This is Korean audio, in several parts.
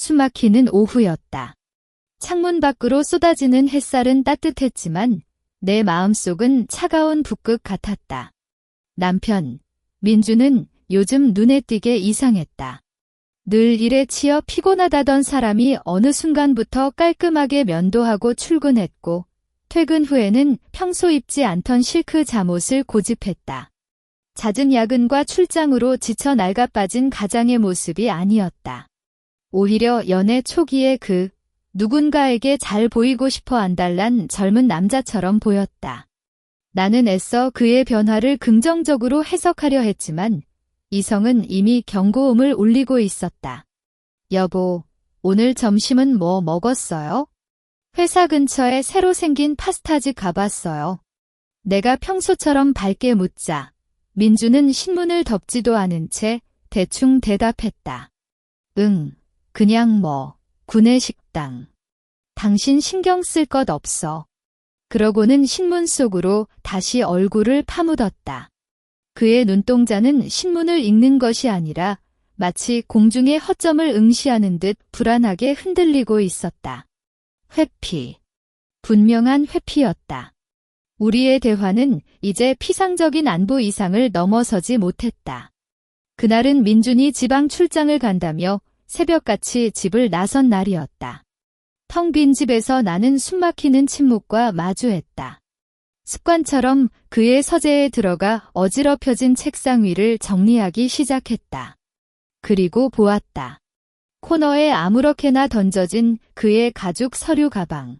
숨막히는 오후였다. 창문 밖으로 쏟아지는 햇살은 따뜻했지만 내 마음속은 차가운 북극 같았다. 남편, 민주는 요즘 눈에 띄게 이상했다. 늘 일에 치여 피곤하다던 사람이 어느 순간부터 깔끔하게 면도하고 출근했고 퇴근 후에는 평소 입지 않던 실크 잠옷을 고집했다. 잦은 야근과 출장으로 지쳐 낡아빠진 가장의 모습이 아니었다. 오히려 연애 초기에 누군가에게 잘 보이고 싶어 안달난 젊은 남자처럼 보였다. 나는 애써 그의 변화를 긍정적으로 해석하려 했지만 이성은 이미 경고음을 울리고 있었다. 여보, 오늘 점심은 뭐 먹었어요? 회사 근처에 새로 생긴 파스타집 가봤어요. 내가 평소처럼 밝게 묻자 민주는 신문을 덮지도 않은 채 대충 대답했다. 응, 그냥 구내식당. 당신 신경 쓸 것 없어. 그러고는 신문 속으로 다시 얼굴을 파묻었다. 그의 눈동자는 신문을 읽는 것이 아니라 마치 공중의 허점을 응시하는 듯 불안하게 흔들리고 있었다. 회피. 분명한 회피였다. 우리의 대화는 이제 피상적인 안부 이상을 넘어서지 못했다. 그날은 민준이 지방 출장을 간다며 새벽같이 집을 나선 날이었다. 텅 빈 집에서 나는 숨막히는 침묵과 마주했다. 습관처럼 그의 서재에 들어가 어지럽혀진 책상 위를 정리하기 시작했다. 그리고 보았다. 코너에 아무렇게나 던져진 그의 가죽 서류 가방.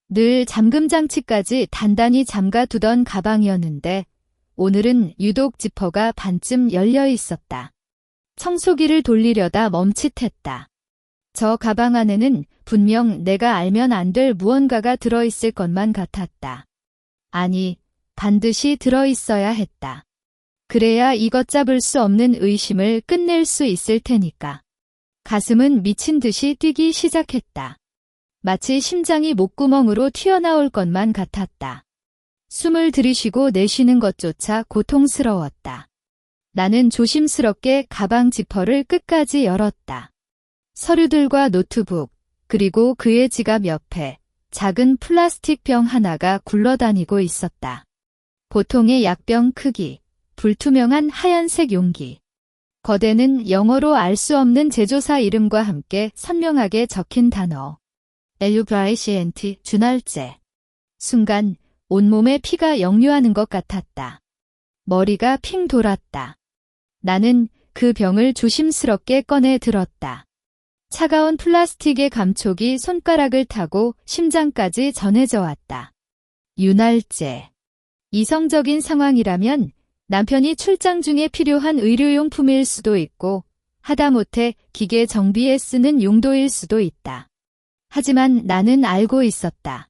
늘 잠금 장치까지 단단히 잠가두던 가방이었는데 오늘은 유독 지퍼가 반쯤 열려 있었다. 청소기를 돌리려다 멈칫했다. 저 가방 안에는 분명 내가 알면 안 될 무언가가 들어있을 것만 같았다. 아니, 반드시 들어있어야 했다. 그래야 이것잡을 수 없는 의심을 끝낼 수 있을 테니까. 가슴은 미친 듯이 뛰기 시작했다. 마치 심장이 목구멍으로 튀어나올 것만 같았다. 숨을 들이쉬고 내쉬는 것조차 고통스러웠다. 나는 조심스럽게 가방 지퍼를 끝까지 열었다. 서류들과 노트북, 그리고 그의 지갑 옆에 작은 플라스틱 병 하나가 굴러다니고 있었다. 보통의 약병 크기, 불투명한 하얀색 용기. 거대는 영어로 알 수 없는 제조사 이름과 함께 선명하게 적힌 단어. 엘유브라이시엔티 주날제. 순간 온몸에 피가 역류하는 것 같았다. 머리가 핑 돌았다. 나는 그 병을 조심스럽게 꺼내 들었다. 차가운 플라스틱의 감촉이 손가락을 타고 심장까지 전해져 왔다. 윤활제. 이성적인 상황이라면 남편이 출장 중에 필요한 의료용품일 수도 있고 하다못해 기계 정비에 쓰는 용도일 수도 있다. 하지만 나는 알고 있었다.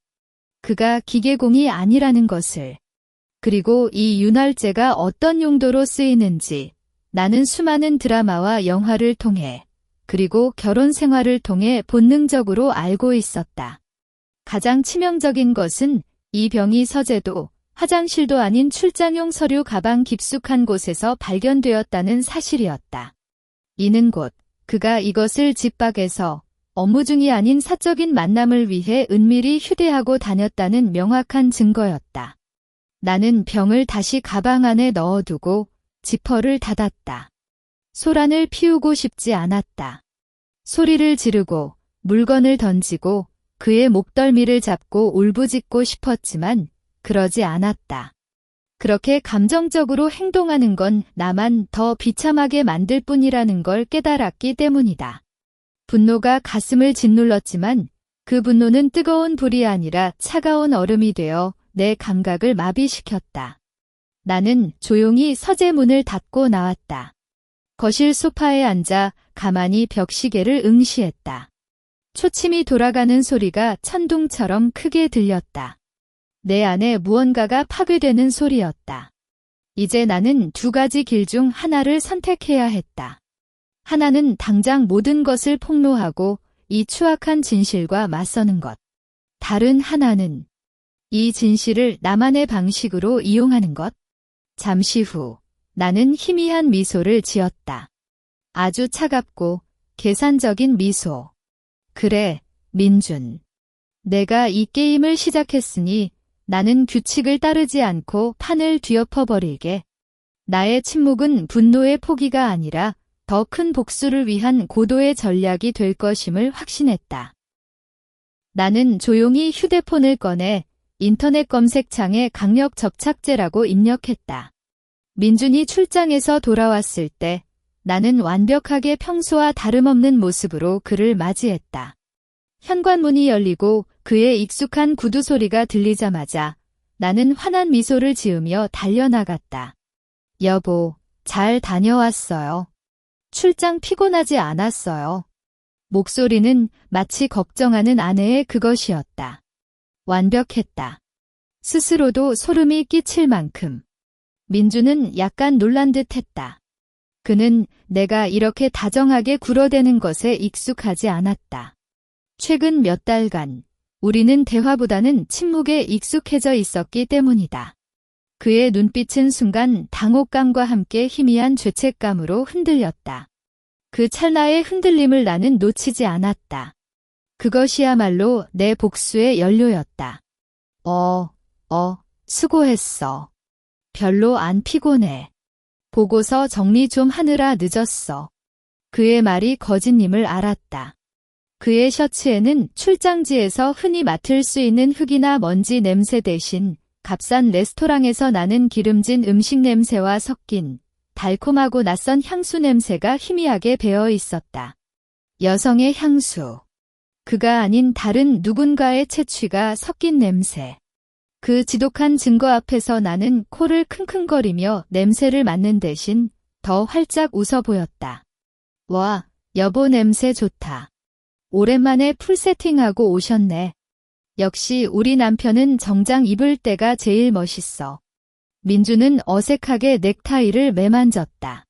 그가 기계공이 아니라는 것을. 그리고 이 윤활제가 어떤 용도로 쓰이는지 나는 수많은 드라마와 영화를 통해 그리고 결혼 생활을 통해 본능적으로 알고 있었다. 가장 치명적인 것은 이 병이 서재도 화장실도 아닌 출장용 서류 가방 깊숙한 곳에서 발견되었다는 사실이었다. 이는 곧 그가 이것을 집 밖에서 업무 중이 아닌 사적인 만남을 위해 은밀히 휴대하고 다녔다는 명확한 증거였다. 나는 병을 다시 가방 안에 넣어두고 지퍼를 닫았다. 소란을 피우고 싶지 않았다. 소리를 지르고 물건을 던지고 그의 목덜미를 잡고 울부짖고 싶었지만 그러지 않았다. 그렇게 감정적으로 행동하는 건 나만 더 비참하게 만들 뿐이라는 걸 깨달았기 때문이다. 분노가 가슴을 짓눌렀지만 그 분노는 뜨거운 불이 아니라 차가운 얼음이 되어 내 감각을 마비시켰다. 나는 조용히 서재 문을 닫고 나왔다. 거실 소파에 앉아 가만히 벽시계를 응시했다. 초침이 돌아가는 소리가 천둥처럼 크게 들렸다. 내 안에 무언가가 파괴되는 소리였다. 이제 나는 두 가지 길 중 하나를 선택해야 했다. 하나는 당장 모든 것을 폭로하고 이 추악한 진실과 맞서는 것. 다른 하나는 이 진실을 나만의 방식으로 이용하는 것. 잠시 후 나는 희미한 미소를 지었다. 아주 차갑고 계산적인 미소. 그래, 민준. 내가 이 게임을 시작했으니 나는 규칙을 따르지 않고 판을 뒤엎어버릴게. 나의 침묵은 분노의 포기가 아니라 더 큰 복수를 위한 고도의 전략이 될 것임을 확신했다. 나는 조용히 휴대폰을 꺼내 인터넷 검색창에 강력 접착제라고 입력했다. 민준이 출장에서 돌아왔을 때 나는 완벽하게 평소와 다름없는 모습으로 그를 맞이했다. 현관문이 열리고 그의 익숙한 구두 소리가 들리자마자 나는 환한 미소를 지으며 달려나갔다. 여보, 잘 다녀왔어요. 출장 피곤하지 않았어요. 목소리는 마치 걱정하는 아내의 그것이었다. 완벽했다. 스스로도 소름이 끼칠 만큼. 민주는 약간 놀란 듯 했다. 그는 내가 이렇게 다정하게 굴어대는 것에 익숙하지 않았다. 최근 몇 달간 우리는 대화보다는 침묵에 익숙해져 있었기 때문이다. 그의 눈빛은 순간 당혹감과 함께 희미한 죄책감으로 흔들렸다. 그 찰나의 흔들림을 나는 놓치지 않았다. 그것이야말로 내 복수의 연료였다. 수고했어. 별로 안 피곤해. 보고서 정리 좀 하느라 늦었어. 그의 말이 거짓임을 알았다. 그의 셔츠에는 출장지에서 흔히 맡을 수 있는 흙이나 먼지 냄새 대신 값싼 레스토랑에서 나는 기름진 음식 냄새와 섞인 달콤하고 낯선 향수 냄새가 희미하게 배어 있었다. 여성의 향수. 그가 아닌 다른 누군가의 채취가 섞인 냄새. 그 지독한 증거 앞에서 나는 코를 킁킁거리며 냄새를 맡는 대신 더 활짝 웃어 보였다. 와, 여보 냄새 좋다. 오랜만에 풀 세팅하고 오셨네. 역시 우리 남편은 정장 입을 때가 제일 멋있어. 민주는 어색하게 넥타이를 매만졌다.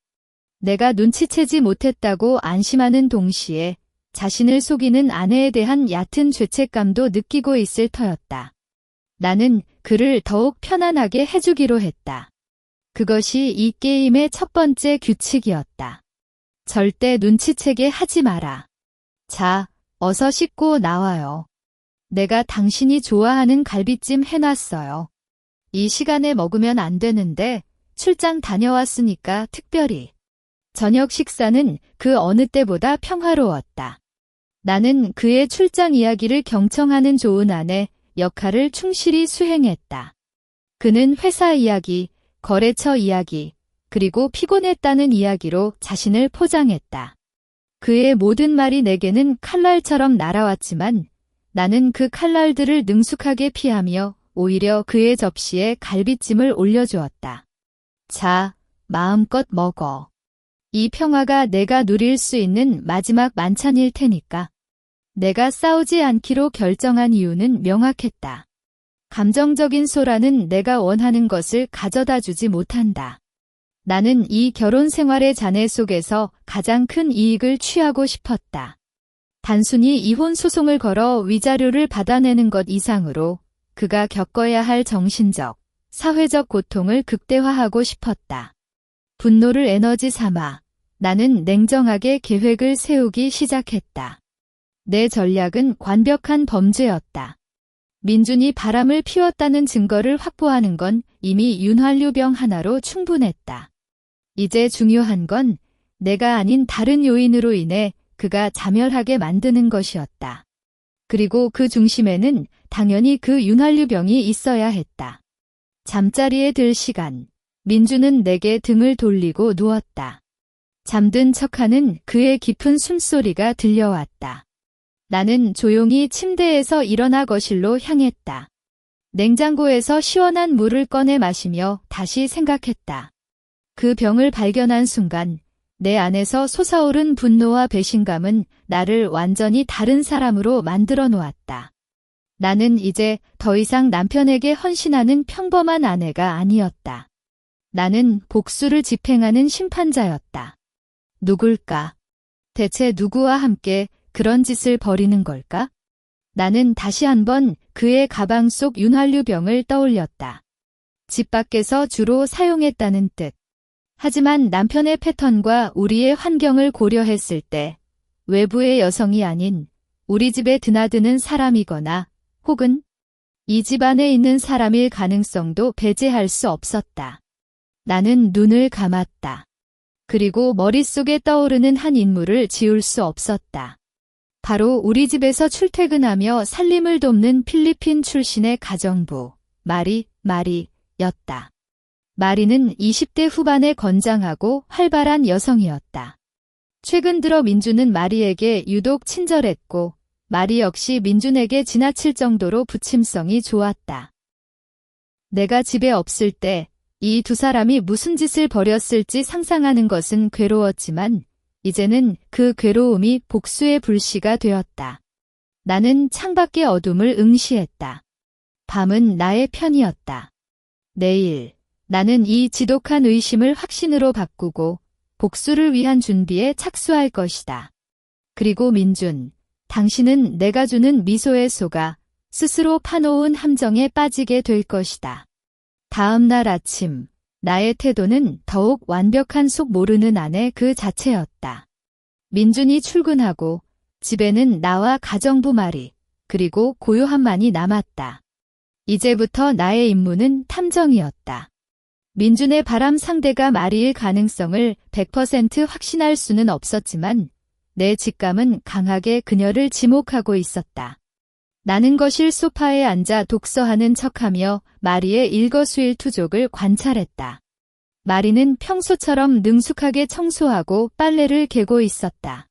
내가 눈치채지 못했다고 안심하는 동시에 자신을 속이는 아내에 대한 얕은 죄책감도 느끼고 있을 터였다. 나는 그를 더욱 편안하게 해주기로 했다. 그것이 이 게임의 첫 번째 규칙이었다. 절대 눈치채게 하지 마라. 자, 어서 씻고 나와요. 내가 당신이 좋아하는 갈비찜 해놨어요. 이 시간에 먹으면 안 되는데 출장 다녀왔으니까 특별히. 저녁 식사는 그 어느 때보다 평화로웠다. 나는 그의 출장 이야기를 경청하는 좋은 아내 역할을 충실히 수행했다. 그는 회사 이야기, 거래처 이야기, 그리고 피곤했다는 이야기로 자신을 포장했다. 그의 모든 말이 내게는 칼날처럼 날아왔지만 나는 그 칼날들을 능숙하게 피하며 오히려 그의 접시에 갈비찜을 올려주었다. 자, 마음껏 먹어. 이 평화가 내가 누릴 수 있는 마지막 만찬일 테니까. 내가 싸우지 않기로 결정한 이유는 명확했다. 감정적인 소라는 내가 원하는 것을 가져다 주지 못한다. 나는 이 결혼 생활의 잔해 속에서 가장 큰 이익을 취하고 싶었다. 단순히 이혼 소송을 걸어 위자료를 받아내는 것 이상으로 그가 겪어야 할 정신적, 사회적 고통을 극대화하고 싶었다. 분노를 에너지 삼아 나는 냉정하게 계획을 세우기 시작했다. 내 전략은 완벽한 범죄였다. 민준이 바람을 피웠다는 증거를 확보하는 건 이미 윤활유병 하나로 충분했다. 이제 중요한 건 내가 아닌 다른 요인으로 인해 그가 자멸하게 만드는 것이었다. 그리고 그 중심에는 당연히 그 윤활유병이 있어야 했다. 잠자리에 들 시간, 민주는 내게 등을 돌리고 누웠다. 잠든 척하는 그의 깊은 숨소리가 들려왔다. 나는 조용히 침대에서 일어나 거실로 향했다. 냉장고에서 시원한 물을 꺼내 마시며 다시 생각했다. 그 병을 발견한 순간 내 안에서 솟아오른 분노와 배신감은 나를 완전히 다른 사람으로 만들어 놓았다. 나는 이제 더 이상 남편에게 헌신하는 평범한 아내가 아니었다. 나는 복수를 집행하는 심판자였다. 누굴까? 대체 누구와 함께 그런 짓을 벌이는 걸까? 나는 다시 한번 그의 가방 속 윤활유병을 떠올렸다. 집 밖에서 주로 사용했다는 뜻. 하지만 남편의 패턴과 우리의 환경을 고려했을 때 외부의 여성이 아닌 우리 집에 드나드는 사람이거나 혹은 이 집 안에 있는 사람일 가능성도 배제할 수 없었다. 나는 눈을 감았다. 그리고 머릿속에 떠오르는 한 인물을 지울 수 없었다. 바로 우리 집에서 출퇴근하며 살림을 돕는 필리핀 출신의 가정부, 마리였다. 마리는 20대 후반의 건장하고 활발한 여성이었다. 최근 들어 민주는 마리에게 유독 친절했고 마리 역시 민준에게 지나칠 정도로 부침성이 좋았다. 내가 집에 없을 때 이 두 사람이 무슨 짓을 벌였을지 상상하는 것은 괴로웠지만 이제는 그 괴로움이 복수의 불씨가 되었다. 나는 창밖의 어둠을 응시했다. 밤은 나의 편이었다. 내일 나는 이 지독한 의심을 확신으로 바꾸고 복수를 위한 준비에 착수할 것이다. 그리고 민준, 당신은 내가 주는 미소에 속아 스스로 파놓은 함정에 빠지게 될 것이다. 다음 날 아침, 나의 태도는 더욱 완벽한 속 모르는 아내 그 자체였다. 민준이 출근하고 집에는 나와 가정부 마리, 그리고 고요함만이 남았다. 이제부터 나의 임무는 탐정이었다. 민준의 바람 상대가 마리일 가능성을 100% 확신할 수는 없었지만 내 직감은 강하게 그녀를 지목하고 있었다. 나는 거실 소파에 앉아 독서하는 척하며 마리의 일거수일투족을 관찰했다. 마리는 평소처럼 능숙하게 청소하고 빨래를 개고 있었다.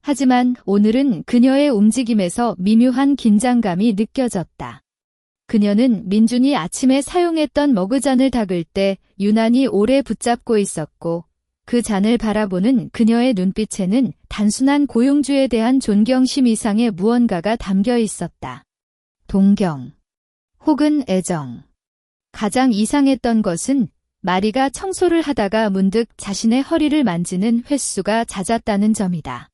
하지만 오늘은 그녀의 움직임에서 미묘한 긴장감이 느껴졌다. 그녀는 민준이 아침에 사용했던 머그잔을 닦을 때 유난히 오래 붙잡고 있었고 그 잔을 바라보는 그녀의 눈빛에는 단순한 고용주에 대한 존경심 이상의 무언가가 담겨 있었다. 동경 혹은 애정. 가장 이상했던 것은 마리가 청소를 하다가 문득 자신의 허리를 만지는 횟수가 잦았다는 점이다.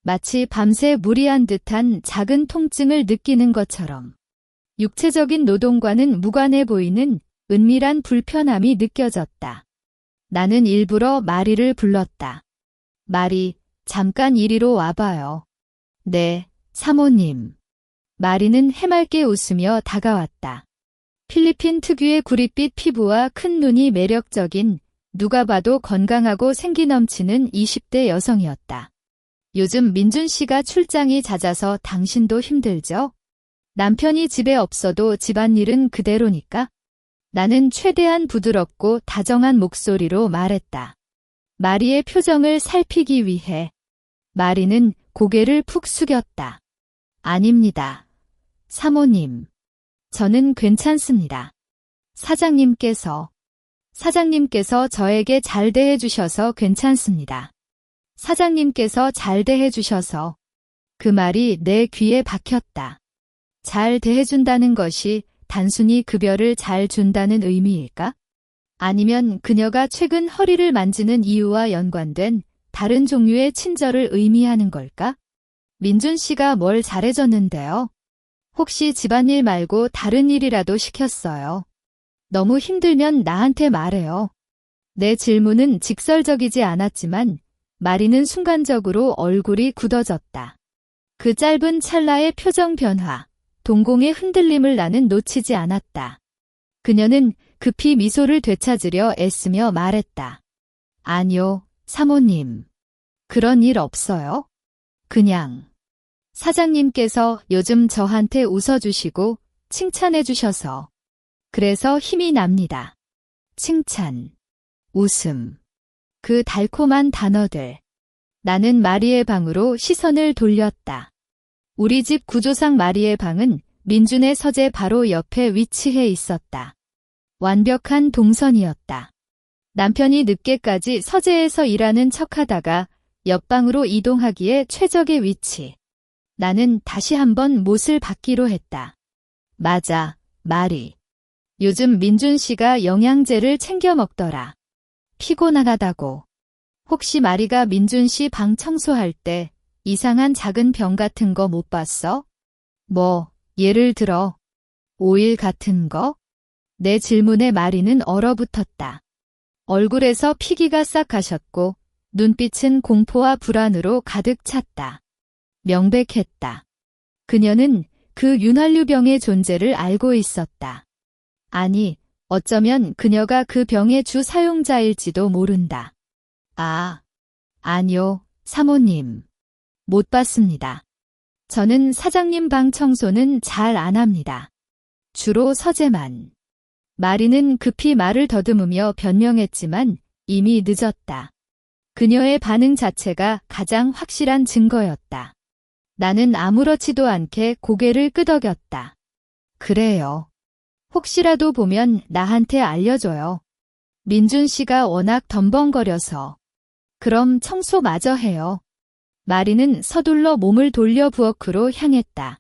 마치 밤새 무리한 듯한 작은 통증을 느끼는 것처럼. 육체적인 노동과는 무관해 보이는 은밀한 불편함이 느껴졌다. 나는 일부러 마리를 불렀다. 마리, 잠깐 이리로 와봐요. 네, 사모님. 마리는 해맑게 웃으며 다가왔다. 필리핀 특유의 구릿빛 피부와 큰 눈이 매력적인 누가 봐도 건강하고 생기 넘치는 20대 여성이었다. 요즘 민준 씨가 출장이 잦아서 당신도 힘들죠? 남편이 집에 없어도 집안일은 그대로니까? 나는 최대한 부드럽고 다정한 목소리로 말했다. 마리의 표정을 살피기 위해. 마리는 고개를 푹 숙였다. 아닙니다. 사모님. 저는 괜찮습니다. 사장님께서 저에게 잘 대해주셔서 괜찮습니다. 사장님께서 잘 대해주셔서. 그 말이 내 귀에 박혔다. 잘 대해준다는 것이 단순히 급여를 잘 준다는 의미일까? 아니면 그녀가 최근 허리를 만지는 이유와 연관된 다른 종류의 친절을 의미하는 걸까? 민준 씨가 뭘 잘해줬는데요? 혹시 집안일 말고 다른 일이라도 시켰어요? 너무 힘들면 나한테 말해요. 내 질문은 직설적이지 않았지만 마리는 순간적으로 얼굴이 굳어졌다. 그 짧은 찰나의 표정 변화. 동공의 흔들림을 나는 놓치지 않았다. 그녀는 급히 미소를 되찾으려 애쓰며 말했다. 아니요, 사모님. 그런 일 없어요. 그냥. 사장님께서 요즘 저한테 웃어주시고 칭찬해주셔서. 그래서 힘이 납니다. 칭찬, 웃음. 그 달콤한 단어들. 나는 마리의 방으로 시선을 돌렸다. 우리 집 구조상 마리의 방은 민준의 서재 바로 옆에 위치해 있었다. 완벽한 동선이었다. 남편이 늦게까지 서재에서 일하는 척하다가 옆방으로 이동하기에 최적의 위치. 나는 다시 한번 못을 받기로 했다. 맞아, 마리. 요즘 민준 씨가 영양제를 챙겨 먹더라. 피곤하다고. 혹시 마리가 민준 씨 방 청소할 때 이상한 작은 병 같은 거 못 봤어? 뭐, 예를 들어, 오일 같은 거? 내 질문에 마리는 얼어붙었다. 얼굴에서 피기가 싹 가셨고, 눈빛은 공포와 불안으로 가득 찼다. 명백했다. 그녀는 그 윤활유병의 존재를 알고 있었다. 아니, 어쩌면 그녀가 그 병의 주 사용자일지도 모른다. 아, 아니요, 사모님. 못 받습니다. 저는 사장님 방 청소는 잘 안 합니다. 주로 서재만. 마리는 급히 말을 더듬으며 변명했지만 이미 늦었다. 그녀의 반응 자체가 가장 확실한 증거였다. 나는 아무렇지도 않게 고개를 끄덕였다. 그래요. 혹시라도 보면 나한테 알려줘요. 민준 씨가 워낙 덤벙거려서. 그럼 청소 마저 해요. 마리는 서둘러 몸을 돌려 부엌으로 향했다.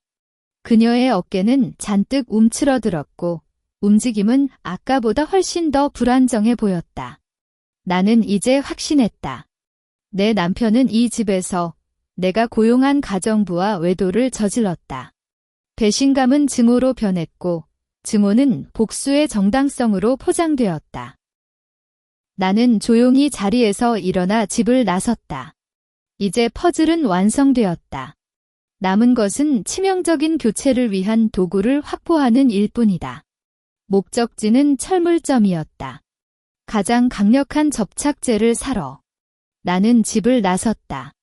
그녀의 어깨는 잔뜩 움츠러들었고 움직임은 아까보다 훨씬 더 불안정해 보였다. 나는 이제 확신했다. 내 남편은 이 집에서 내가 고용한 가정부와 외도를 저질렀다. 배신감은 증오로 변했고 증오는 복수의 정당성으로 포장되었다. 나는 조용히 자리에서 일어나 집을 나섰다. 이제 퍼즐은 완성되었다. 남은 것은 치명적인 교체를 위한 도구를 확보하는 일뿐이다. 목적지는 철물점이었다. 가장 강력한 접착제를 사러. 나는 집을 나섰다.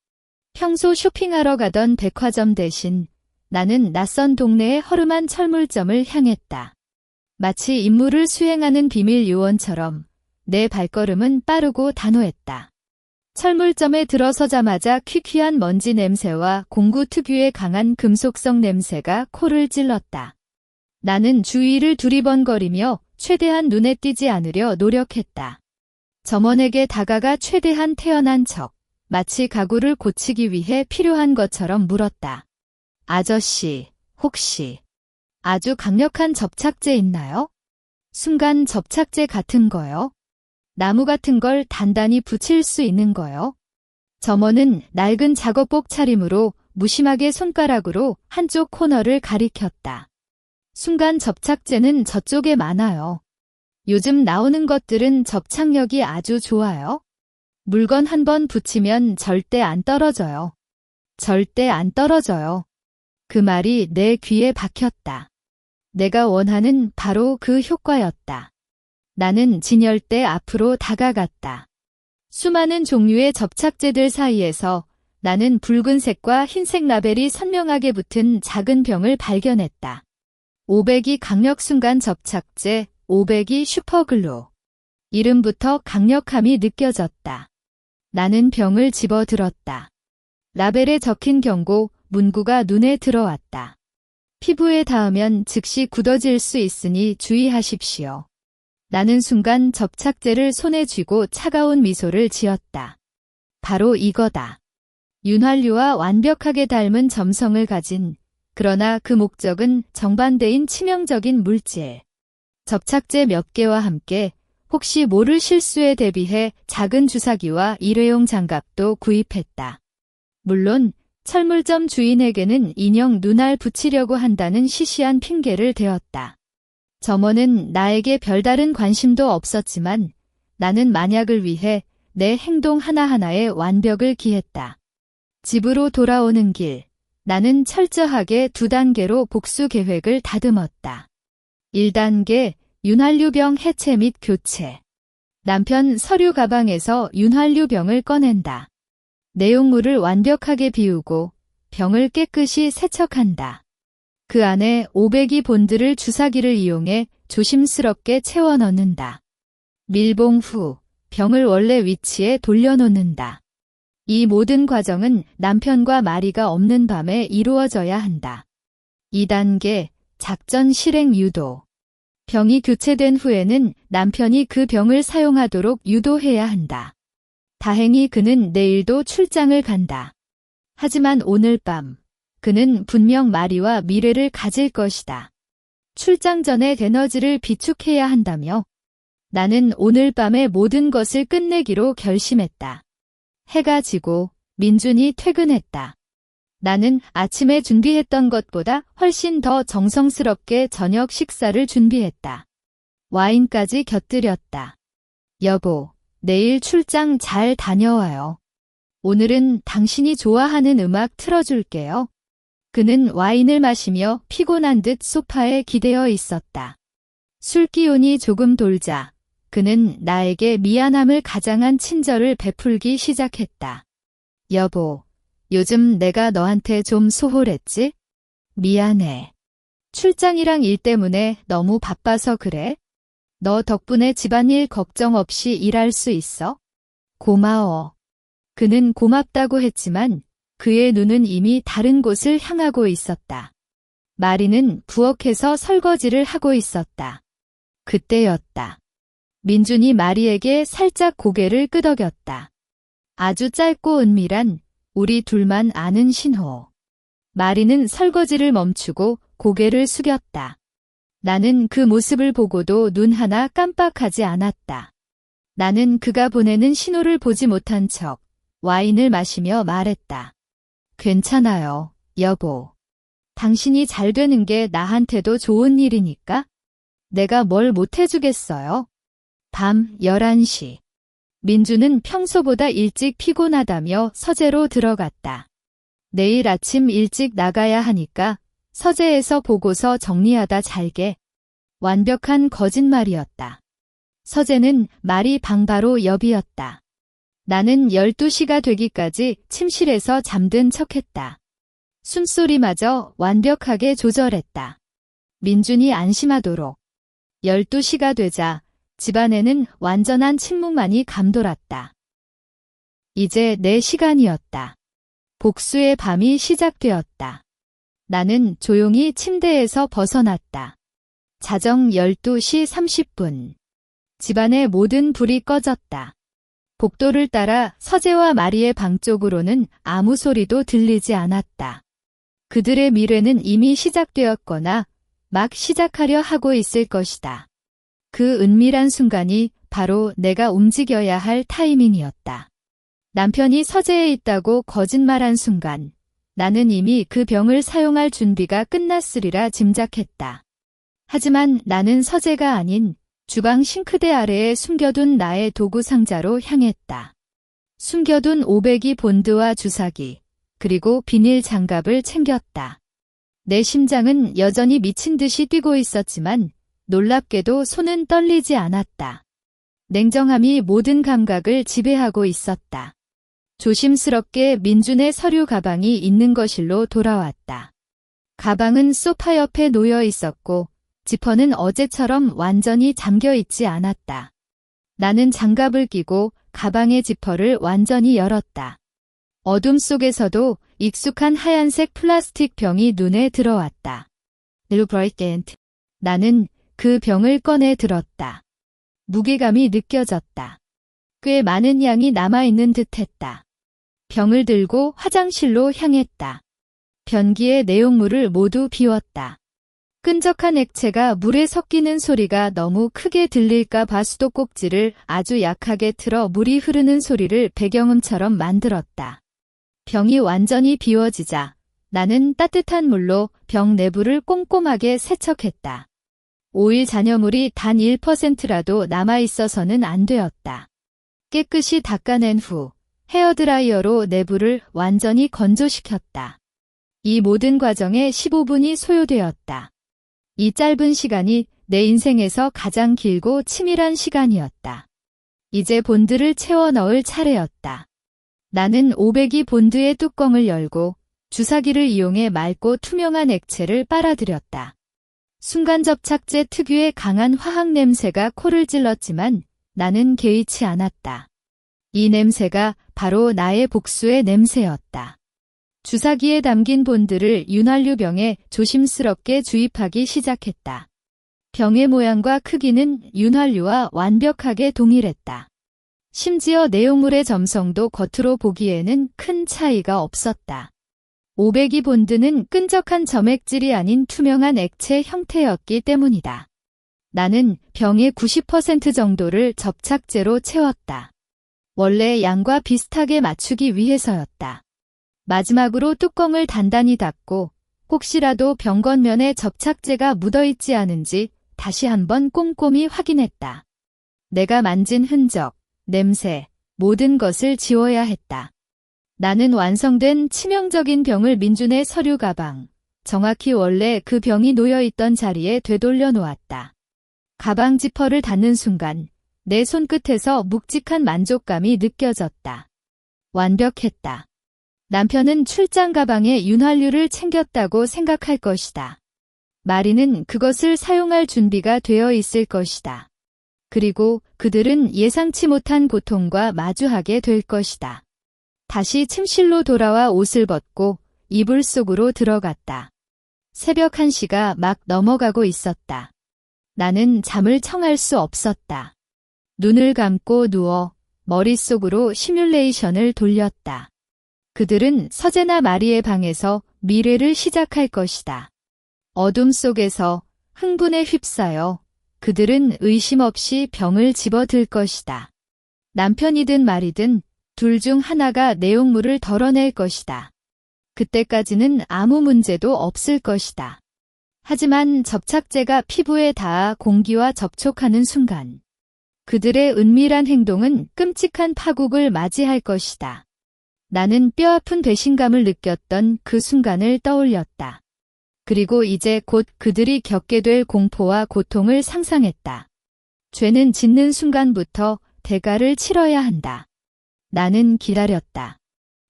평소 쇼핑하러 가던 백화점 대신 나는 낯선 동네의 허름한 철물점을 향했다. 마치 임무를 수행하는 비밀 요원처럼 내 발걸음은 빠르고 단호했다. 철물점에 들어서자마자 퀴퀴한 먼지 냄새와 공구 특유의 강한 금속성 냄새가 코를 찔렀다. 나는 주위를 두리번거리며 최대한 눈에 띄지 않으려 노력했다. 점원에게 다가가 최대한 태연한 척, 마치 가구를 고치기 위해 필요한 것처럼 물었다. 아저씨, 혹시 아주 강력한 접착제 있나요? 순간 접착제 같은 거요? 나무 같은 걸 단단히 붙일 수 있는 거요? 점원은 낡은 작업복 차림으로 무심하게 손가락으로 한쪽 코너를 가리켰다. 순간 접착제는 저쪽에 많아요. 요즘 나오는 것들은 접착력이 아주 좋아요. 물건 한 번 붙이면 절대 안 떨어져요. 절대 안 떨어져요. 그 말이 내 귀에 박혔다. 내가 원하는 바로 그 효과였다. 나는 진열대 앞으로 다가갔다. 수많은 종류의 접착제들 사이에서 나는 붉은색과 흰색 라벨이 선명하게 붙은 작은 병을 발견했다. 500이 강력 순간 접착제, 500이 슈퍼글루. 이름부터 강력함이 느껴졌다. 나는 병을 집어들었다. 라벨에 적힌 경고, 문구가 눈에 들어왔다. 피부에 닿으면 즉시 굳어질 수 있으니 주의하십시오. 나는 순간 접착제를 손에 쥐고 차가운 미소를 지었다. 바로 이거다. 윤활유와 완벽하게 닮은 점성을 가진, 그러나 그 목적은 정반대인 치명적인 물질. 접착제 몇 개와 함께 혹시 모를 실수에 대비해 작은 주사기와 일회용 장갑도 구입했다. 물론 철물점 주인에게는 인형 눈알 붙이려고 한다는 시시한 핑계를 대었다. 점원은 나에게 별다른 관심도 없었지만 나는 만약을 위해 내 행동 하나하나에 완벽을 기했다. 집으로 돌아오는 길, 나는 철저하게 2단계로 복수 계획을 다듬었다. 1단계, 윤활유병 해체 및 교체. 남편 서류 가방에서 윤활유병을 꺼낸다. 내용물을 완벽하게 비우고 병을 깨끗이 세척한다. 그 안에 500이 본드를 주사기를 이용해 조심스럽게 채워 넣는다. 밀봉 후 병을 원래 위치에 돌려놓는다. 이 모든 과정은 남편과 마리가 없는 밤에 이루어져야 한다. 2단계 작전 실행 유도. 병이 교체된 후에는 남편이 그 병을 사용하도록 유도해야 한다. 다행히 그는 내일도 출장을 간다. 하지만 오늘 밤 그는 분명 마리와 미래를 가질 것이다. 출장 전에 에너지를 비축해야 한다며 나는 오늘 밤의 모든 것을 끝내기로 결심했다. 해가 지고 민준이 퇴근했다. 나는 아침에 준비했던 것보다 훨씬 더 정성스럽게 저녁 식사를 준비했다. 와인까지 곁들였다. 여보, 내일 출장 잘 다녀와요. 오늘은 당신이 좋아하는 음악 틀어줄게요. 그는 와인을 마시며 피곤한 듯 소파에 기대어 있었다. 술 기운이 조금 돌자 그는 나에게 미안함을 가장한 친절을 베풀기 시작했다. 여보, 요즘 내가 너한테 좀 소홀했지? 미안해. 출장이랑 일 때문에 너무 바빠서 그래? 너 덕분에 집안일 걱정 없이 일할 수 있어? 고마워. 그는 고맙다고 했지만 그의 눈은 이미 다른 곳을 향하고 있었다. 마리는 부엌에서 설거지를 하고 있었다. 그때였다. 민준이 마리에게 살짝 고개를 끄덕였다. 아주 짧고 은밀한 우리 둘만 아는 신호. 마리는 설거지를 멈추고 고개를 숙였다. 나는 그 모습을 보고도 눈 하나 깜빡하지 않았다. 나는 그가 보내는 신호를 보지 못한 척 와인을 마시며 말했다. 괜찮아요, 여보. 당신이 잘 되는 게 나한테도 좋은 일이니까. 내가 뭘 못해주겠어요? 밤 11시. 민주는 평소보다 일찍 피곤하다며 서재로 들어갔다. 내일 아침 일찍 나가야 하니까 서재에서 보고서 정리하다 잘게. 완벽한 거짓말이었다. 서재는 마리 방 바로 옆이었다. 나는 12시가 되기까지 침실에서 잠든 척했다. 숨소리마저 완벽하게 조절했다. 민준이 안심하도록. 12시가 되자 집안에는 완전한 침묵만이 감돌았다. 이제 내 시간이었다. 복수의 밤이 시작되었다. 나는 조용히 침대에서 벗어났다. 자정 12시 30분. 집안의 모든 불이 꺼졌다. 복도를 따라 서재와 마리의 방 쪽으로는 아무 소리도 들리지 않았다. 그들의 미래는 이미 시작되었거나 막 시작하려 하고 있을 것이다. 그 은밀한 순간이 바로 내가 움직여야 할 타이밍이었다. 남편이 서재에 있다고 거짓말한 순간 나는 이미 그 병을 사용할 준비가 끝났으리라 짐작했다. 하지만 나는 서재가 아닌 주방 싱크대 아래에 숨겨둔 나의 도구 상자로 향했다. 숨겨둔 500이 본드와 주사기, 그리고 비닐 장갑을 챙겼다. 내 심장은 여전히 미친 듯이 뛰고 있었지만 놀랍게도 손은 떨리지 않았다. 냉정함이 모든 감각을 지배하고 있었다. 조심스럽게 민준의 서류 가방이 있는 거실로 돌아왔다. 가방은 소파 옆에 놓여 있었고 지퍼는 어제처럼 완전히 잠겨 있지 않았다. 나는 장갑을 끼고 가방의 지퍼를 완전히 열었다. 어둠 속에서도 익숙한 하얀색 플라스틱 병이 눈에 들어왔다. 루브라이켄트. 나는 그 병을 꺼내 들었다. 무게감이 느껴졌다. 꽤 많은 양이 남아있는 듯했다. 병을 들고 화장실로 향했다. 변기의 내용물을 모두 비웠다. 끈적한 액체가 물에 섞이는 소리가 너무 크게 들릴까 봐 수도꼭지를 아주 약하게 틀어 물이 흐르는 소리를 배경음처럼 만들었다. 병이 완전히 비워지자 나는 따뜻한 물로 병 내부를 꼼꼼하게 세척했다. 오일 잔여물이 단 1%라도 남아있어서는 안 되었다. 깨끗이 닦아낸 후 헤어드라이어로 내부를 완전히 건조시켰다. 이 모든 과정에 15분이 소요되었다. 이 짧은 시간이 내 인생에서 가장 길고 치밀한 시간이었다. 이제 본드를 채워 넣을 차례였다. 나는 500이 본드의 뚜껑을 열고 주사기를 이용해 맑고 투명한 액체를 빨아들였다. 순간 접착제 특유의 강한 화학 냄새가 코를 찔렀지만 나는 개의치 않았다. 이 냄새가 바로 나의 복수의 냄새였다. 주사기에 담긴 본드를 윤활유 병에 조심스럽게 주입하기 시작했다. 병의 모양과 크기는 윤활유와 완벽하게 동일했다. 심지어 내용물의 점성도 겉으로 보기에는 큰 차이가 없었다. 500이 본드는 끈적한 점액질이 아닌 투명한 액체 형태였기 때문이다. 나는 병의 90% 정도를 접착제로 채웠다. 원래 양과 비슷하게 맞추기 위해서였다. 마지막으로 뚜껑을 단단히 닫고 혹시라도 병 겉면에 접착제가 묻어있지 않은지 다시 한번 꼼꼼히 확인했다. 내가 만진 흔적, 냄새, 모든 것을 지워야 했다. 나는 완성된 치명적인 병을 민준의 서류 가방, 정확히 원래 그 병이 놓여있던 자리에 되돌려 놓았다. 가방 지퍼를 닫는 순간 내 손끝에서 묵직한 만족감이 느껴졌다. 완벽했다. 남편은 출장 가방에 윤활유를 챙겼다고 생각할 것이다. 마리는 그것을 사용할 준비가 되어 있을 것이다. 그리고 그들은 예상치 못한 고통과 마주하게 될 것이다. 다시 침실로 돌아와 옷을 벗고 이불 속으로 들어갔다. 새벽 1시가 막 넘어가고 있었다. 나는 잠을 청할 수 없었다. 눈을 감고 누워 머릿속으로 시뮬레이션을 돌렸다. 그들은 서재나 마리의 방에서 미래를 시작할 것이다. 어둠 속에서 흥분에 휩싸여 그들은 의심 없이 병을 집어들 것이다. 남편이든 마리든 둘 중 하나가 내용물을 덜어낼 것이다. 그때까지는 아무 문제도 없을 것이다. 하지만 접착제가 피부에 닿아 공기와 접촉하는 순간 그들의 은밀한 행동은 끔찍한 파국을 맞이할 것이다. 나는 뼈아픈 배신감을 느꼈던 그 순간을 떠올렸다. 그리고 이제 곧 그들이 겪게 될 공포와 고통을 상상했다. 죄는 짓는 순간부터 대가를 치러야 한다. 나는 기다렸다.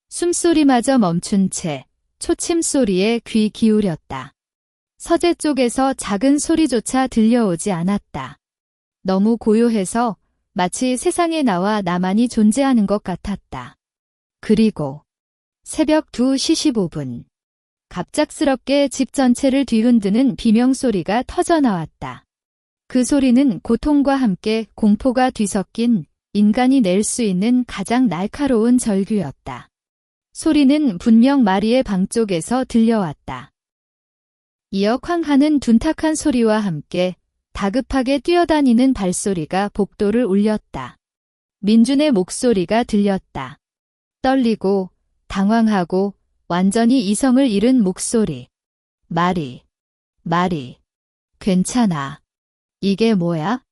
숨소리마저 멈춘 채 초침 소리에 귀 기울였다. 서재 쪽에서 작은 소리조차 들려오지 않았다. 너무 고요해서 마치 세상에 나와 나만이 존재하는 것 같았다. 그리고 새벽 2시 15분. 갑작스럽게 집 전체를 뒤흔드는 비명소리가 터져나왔다. 그 소리는 고통과 함께 공포가 뒤섞인 인간이 낼 수 있는 가장 날카로운 절규였다. 소리는 분명 마리의 방 쪽에서 들려왔다. 이어 쾅 하는 둔탁한 소리와 함께 다급하게 뛰어다니는 발소리가 복도를 울렸다. 민준의 목소리가 들렸다. 떨리고 당황하고 완전히 이성을 잃은 목소리. 마리, 괜찮아. 이게 뭐야?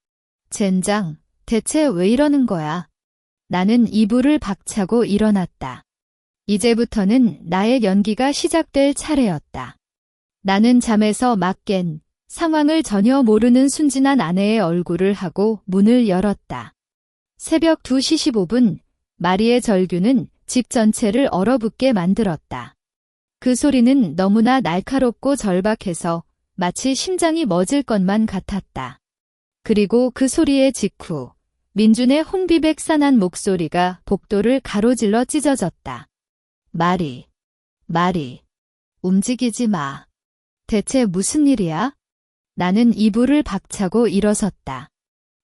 젠장, 대체 왜 이러는 거야? 나는 이불을 박차고 일어났다. 이제부터는 나의 연기가 시작될 차례였다. 나는 잠에서 막 깬 상황을 전혀 모르는 순진한 아내의 얼굴을 하고 문을 열었다. 새벽 2시 15분, 마리의 절규는 집 전체를 얼어붙게 만들었다. 그 소리는 너무나 날카롭고 절박해서 마치 심장이 멎을 것만 같았다. 그리고 그 소리의 직후 민준의 혼비백산한 목소리가 복도를 가로질러 찢어졌다. 마리, 움직이지 마. 대체 무슨 일이야? 나는 이불을 박차고 일어섰다.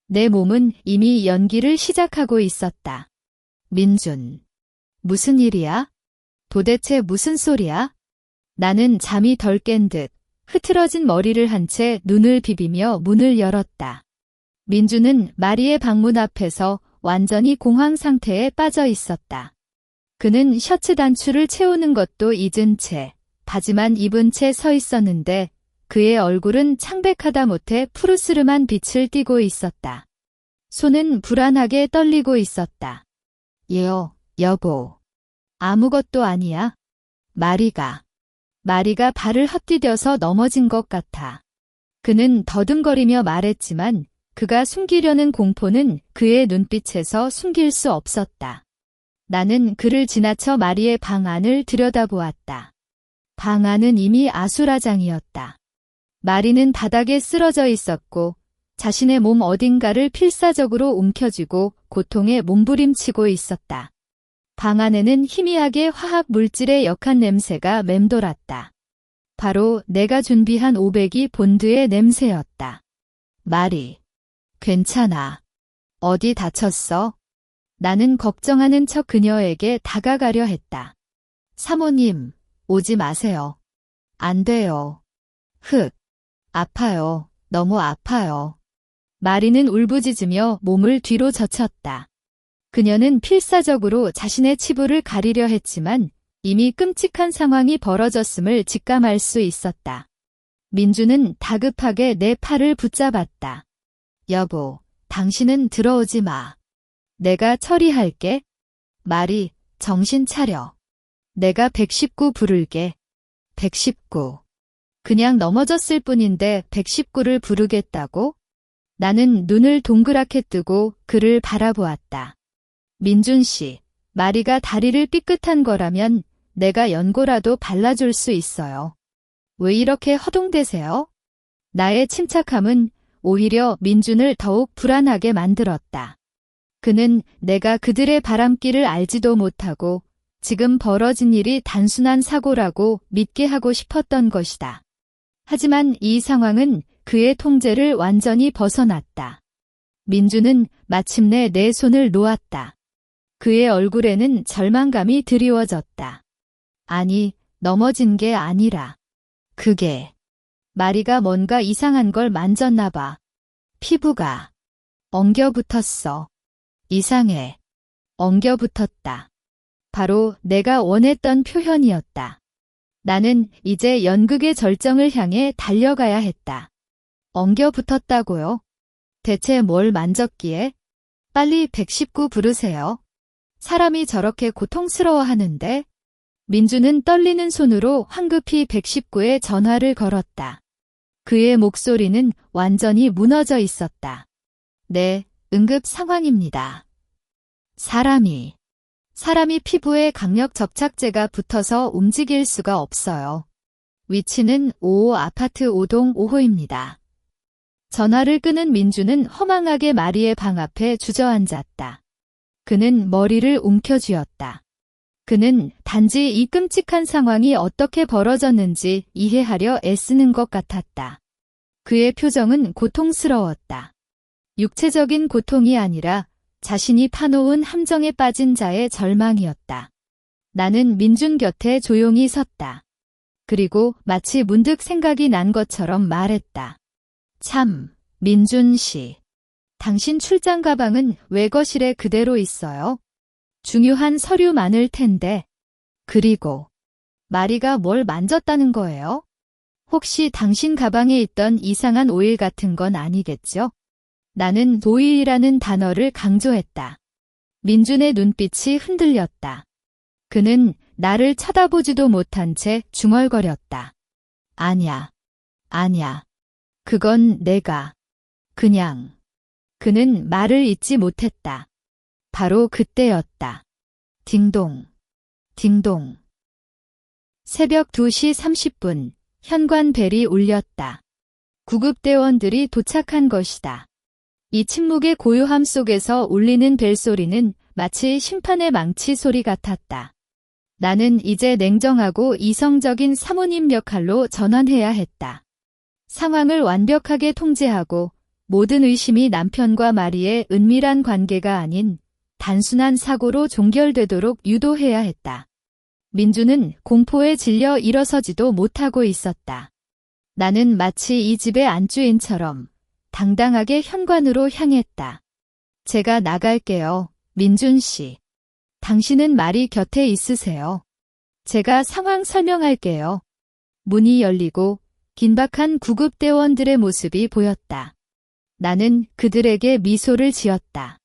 내 몸은 이미 연기를 시작하고 있었다. 민준. 무슨 일이야? 도대체 무슨 소리야? 나는 잠이 덜 깬 듯 흐트러진 머리를 한 채 눈을 비비며 문을 열었다. 민준은 마리의 방문 앞에서 완전히 공황 상태에 빠져 있었다. 그는 셔츠 단추를 채우는 것도 잊은 채 바지만 입은 채 서 있었는데 그의 얼굴은 창백하다 못해 푸르스름한 빛을 띠고 있었다. 손은 불안하게 떨리고 있었다. 여보. 아무것도 아니야. 마리가 발을 헛디뎌서 넘어진 것 같아. 그는 더듬거리며 말했지만 그가 숨기려는 공포는 그의 눈빛에서 숨길 수 없었다. 나는 그를 지나쳐 마리의 방 안을 들여다보았다. 방 안은 이미 아수라장이었다. 마리는 바닥에 쓰러져 있었고 자신의 몸 어딘가를 필사적으로 움켜쥐고 고통에 몸부림치고 있었다. 방 안에는 희미하게 화학 물질의 역한 냄새가 맴돌았다. 바로 내가 준비한 500이 본드의 냄새였다. 마리, 괜찮아. 어디 다쳤어? 나는 걱정하는 척 그녀에게 다가가려 했다. 사모님, 오지 마세요. 안 돼요. 아파요. 너무 아파요. 마리는 울부짖으며 몸을 뒤로 젖혔다. 그녀는 필사적으로 자신의 치부를 가리려 했지만 이미 끔찍한 상황이 벌어졌음을 직감할 수 있었다. 민주는 다급하게 내 팔을 붙잡았다. 여보, 당신은 들어오지 마. 내가 처리할게. 마리, 정신 차려. 내가 119 부를게. 119. 그냥 넘어졌을 뿐인데 119를 부르겠다고? 나는 눈을 동그랗게 뜨고 그를 바라보았다. 민준 씨, 마리가 다리를 삐끗한 거라면 내가 연고라도 발라줄 수 있어요. 왜 이렇게 허둥대세요? 나의 침착함은 오히려 민준을 더욱 불안하게 만들었다. 그는 내가 그들의 바람길을 알지도 못하고 지금 벌어진 일이 단순한 사고라고 믿게 하고 싶었던 것이다. 하지만 이 상황은 그의 통제를 완전히 벗어났다. 민준은 마침내 내 손을 놓았다. 그의 얼굴에는 절망감이 드리워졌다. 아니, 넘어진 게 아니라 그게 마리가 뭔가 이상한 걸 만졌나 봐. 피부가 엉겨붙었어. 이상해. 엉겨붙었다. 바로 내가 원했던 표현이었다. 나는 이제 연극의 절정을 향해 달려가야 했다. 엉겨붙었다고요? 대체 뭘 만졌기에? 빨리 119 부르세요. 사람이 저렇게 고통스러워하는데? 민주는 떨리는 손으로 황급히 119에 전화를 걸었다. 그의 목소리는 완전히 무너져 있었다. 네, 응급 상황입니다. 사람이 피부에 강력 접착제가 붙어서 움직일 수가 없어요. 위치는 5호 아파트 5동 5호입니다. 전화를 끄는 민주는 허망하게 마리의 방 앞에 주저앉았다. 그는 머리를 움켜쥐었다. 그는 단지 이 끔찍한 상황이 어떻게 벌어졌는지 이해하려 애쓰는 것 같았다. 그의 표정은 고통스러웠다. 육체적인 고통이 아니라 자신이 파놓은 함정에 빠진 자의 절망이었다. 나는 민준 곁에 조용히 섰다. 그리고 마치 문득 생각이 난 것처럼 말했다. 참, 민준 씨. 당신 출장 가방은 왜 거실에 그대로 있어요? 중요한 서류 많을 텐데. 그리고 마리가 뭘 만졌다는 거예요? 혹시 당신 가방에 있던 이상한 오일 같은 건 아니겠죠? 나는 오일이라는 단어를 강조했다. 민준의 눈빛이 흔들렸다. 그는 나를 쳐다보지도 못한 채 중얼거렸다. 아냐. 그건 내가. 그는 말을 잇지 못했다. 바로 그때였다. 딩동. 새벽 2시 30분, 현관벨이 울렸다. 구급대원들이 도착한 것이다. 이 침묵의 고요함 속에서 울리는 벨소리는 마치 심판의 망치 소리 같았다. 나는 이제 냉정하고 이성적인 사모님 역할로 전환해야 했다. 상황을 완벽하게 통제하고 모든 의심이 남편과 마리의 은밀한 관계가 아닌 단순한 사고로 종결되도록 유도해야 했다. 민주는 공포에 질려 일어서지도 못하고 있었다. 나는 마치 이 집의 안주인처럼 당당하게 현관으로 향했다. 제가 나갈게요, 민준 씨. 당신은 마리 곁에 있으세요. 제가 상황 설명할게요. 문이 열리고 긴박한 구급대원들의 모습이 보였다. 나는 그들에게 미소를 지었다.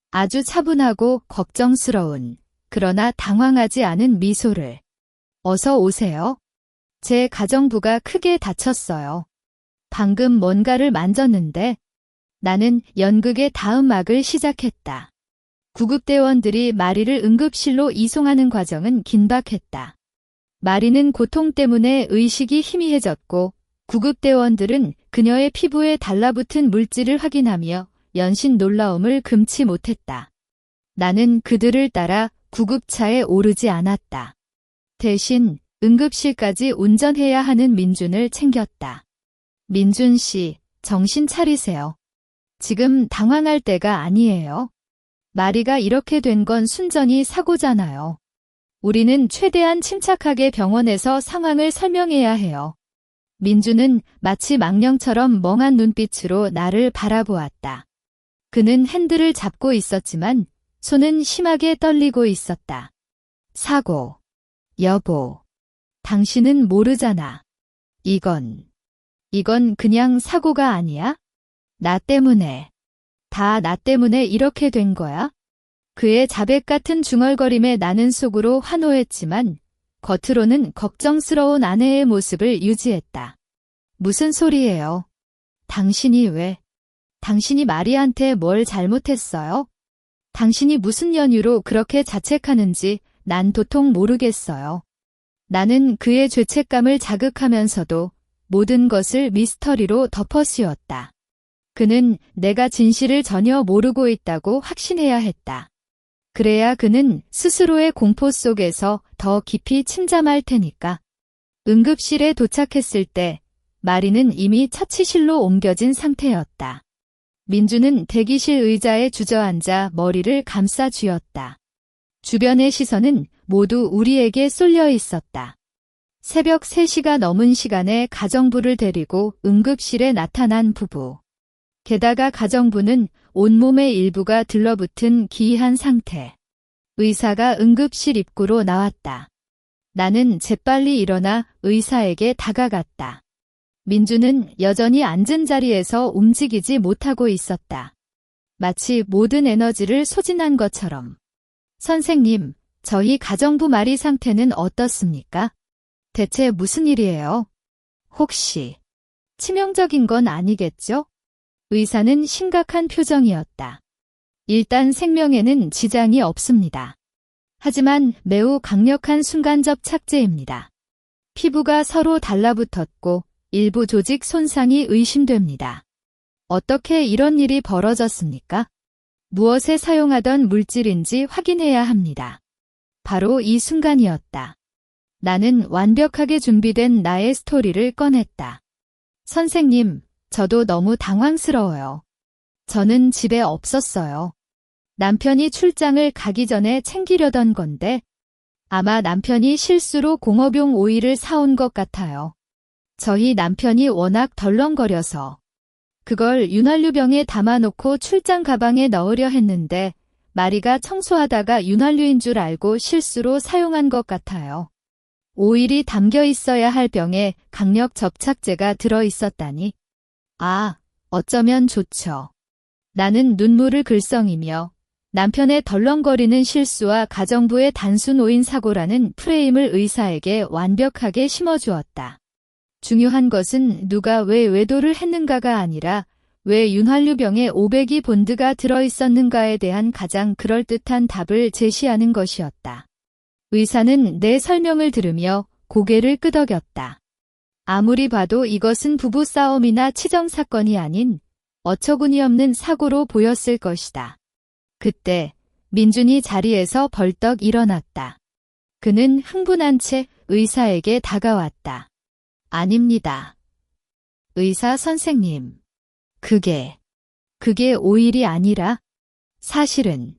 아주 차분하고 걱정스러운, 그러나 당황하지 않은 미소를. 어서 오세요. 제 가정부가 크게 다쳤어요. 방금 뭔가를 만졌는데. 나는 연극의 다음 악을 시작했다. 구급대원들이 마리를 응급실로 이송하는 과정은 긴박했다. 마리는 고통 때문에 의식이 희미해졌고 구급대원들은 그녀의 피부에 달라붙은 물질을 확인하며 연신 놀라움을 금치 못했다. 나는 그들을 따라 구급차에 오르지 않았다. 대신 응급실까지 운전해야 하는 민준을 챙겼다. 민준 씨, 정신 차리세요. 지금 당황할 때가 아니에요. 마리가 이렇게 된 건 순전히 사고잖아요. 우리는 최대한 침착하게 병원에서 상황을 설명해야 해요. 민주는 마치 망령처럼 멍한 눈빛으로 나를 바라보았다. 그는 핸들을 잡고 있었지만 손은 심하게 떨리고 있었다. 사고. 여보. 당신은 모르잖아. 이건 그냥 사고가 아니야? 나 때문에. 다 나 때문에 이렇게 된 거야? 그의 자백 같은 중얼거림에 나는 속으로 환호했지만 겉으로는 걱정스러운 아내의 모습을 유지했다. 무슨 소리예요? 당신이 마리한테 뭘 잘못했어요? 당신이 무슨 연유로 그렇게 자책하는지 난 도통 모르겠어요. 나는 그의 죄책감을 자극하면서도 모든 것을 미스터리로 덮어씌웠다. 그는 내가 진실을 전혀 모르고 있다고 확신해야 했다. 그래야 그는 스스로의 공포 속에서 더 깊이 침잠할 테니까. 응급실에 도착했을 때 마리는 이미 처치실로 옮겨진 상태였다. 민주는 대기실 의자에 주저앉아 머리를 감싸 쥐었다. 주변의 시선은 모두 우리에게 쏠려 있었다. 새벽 3시가 넘은 시간에 가정부를 데리고 응급실에 나타난 부부. 게다가 가정부는 온몸의 일부가 들러붙은 기이한 상태. 의사가 응급실 입구로 나왔다. 나는 재빨리 일어나 의사에게 다가갔다. 민주는 여전히 앉은 자리에서 움직이지 못하고 있었다. 마치 모든 에너지를 소진한 것처럼. 선생님, 저희 가정부 마리 상태는 어떻습니까? 대체 무슨 일이에요? 혹시 치명적인 건 아니겠죠? 의사는 심각한 표정이었다. 일단 생명에는 지장이 없습니다. 하지만 매우 강력한 순간적 착제입니다. 피부가 서로 달라붙었고 일부 조직 손상이 의심됩니다. 어떻게 이런 일이 벌어졌습니까? 무엇에 사용하던 물질인지 확인해야 합니다. 바로 이 순간이었다. 나는 완벽하게 준비된 나의 스토리를 꺼냈다. 선생님, 저도 너무 당황스러워요. 저는 집에 없었어요. 남편이 출장을 가기 전에 챙기려던 건데 아마 남편이 실수로 공업용 오일을 사온 것 같아요. 저희 남편이 워낙 덜렁거려서 그걸 윤활유병에 담아놓고 출장 가방에 넣으려 했는데 마리가 청소하다가 윤활유인 줄 알고 실수로 사용한 것 같아요. 오일이 담겨 있어야 할 병에 강력 접착제가 들어 있었다니. 아, 어쩌면 좋죠. 나는 눈물을 글썽이며 남편의 덜렁거리는 실수와 가정부의 단순 오인 사고라는 프레임을 의사에게 완벽하게 심어주었다. 중요한 것은 누가 왜 외도를 했는가가 아니라 왜 윤활유병에 500이 본드가 들어있었는가에 대한 가장 그럴듯한 답을 제시하는 것이었다. 의사는 내 설명을 들으며 고개를 끄덕였다. 아무리 봐도 이것은 부부싸움이나 치정사건이 아닌 어처구니없는 사고로 보였을 것이다. 그때 민준이 자리에서 벌떡 일어났다. 그는 흥분한 채 의사에게 다가왔다. 아닙니다. 의사 선생님. 그게 오일이 아니라 사실은.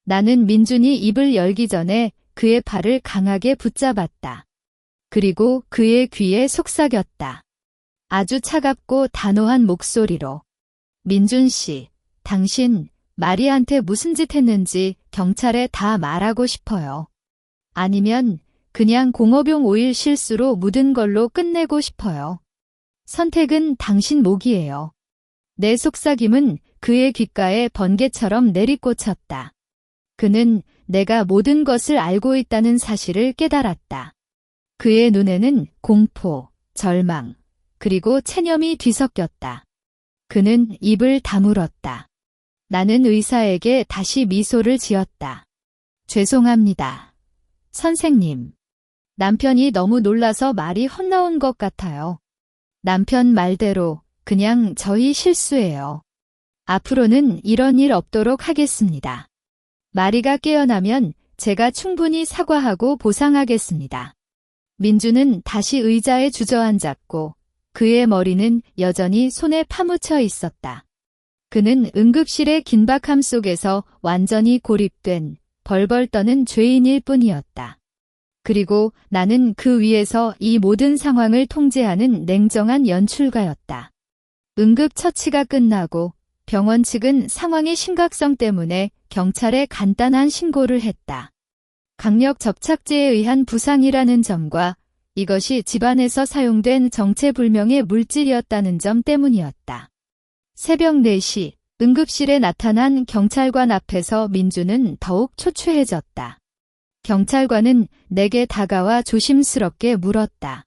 나는 민준이 입을 열기 전에 그의 팔을 강하게 붙잡았다. 그리고 그의 귀에 속삭였다. 아주 차갑고 단호한 목소리로. 민준 씨, 당신 마리한테 무슨 짓 했는지 경찰에 다 말하고 싶어요. 아니면 그냥 공업용 오일 실수로 묻은 걸로 끝내고 싶어요. 선택은 당신 몫이에요. 내 속삭임은 그의 귓가에 번개처럼 내리꽂혔다. 그는 내가 모든 것을 알고 있다는 사실을 깨달았다. 그의 눈에는 공포, 절망, 그리고 체념이 뒤섞였다. 그는 입을 다물었다. 나는 의사에게 다시 미소를 지었다. 죄송합니다. 선생님. 남편이 너무 놀라서 말이 헛나온 것 같아요. 남편 말대로 그냥 저희 실수예요. 앞으로는 이런 일 없도록 하겠습니다. 마리가 깨어나면 제가 충분히 사과하고 보상하겠습니다. 민주는 다시 의자에 주저앉았고 그의 머리는 여전히 손에 파묻혀 있었다. 그는 응급실의 긴박함 속에서 완전히 고립된 벌벌 떠는 죄인일 뿐이었다. 그리고 나는 그 위에서 이 모든 상황을 통제하는 냉정한 연출가였다. 응급처치가 끝나고 병원 측은 상황의 심각성 때문에 경찰에 간단한 신고를 했다. 강력 접착제에 의한 부상이라는 점과 이것이 집안에서 사용된 정체불명의 물질이었다는 점 때문이었다. 새벽 4시 응급실에 나타난 경찰관 앞에서 민주는 더욱 초췌해졌다. 경찰관은 내게 다가와 조심스럽게 물었다.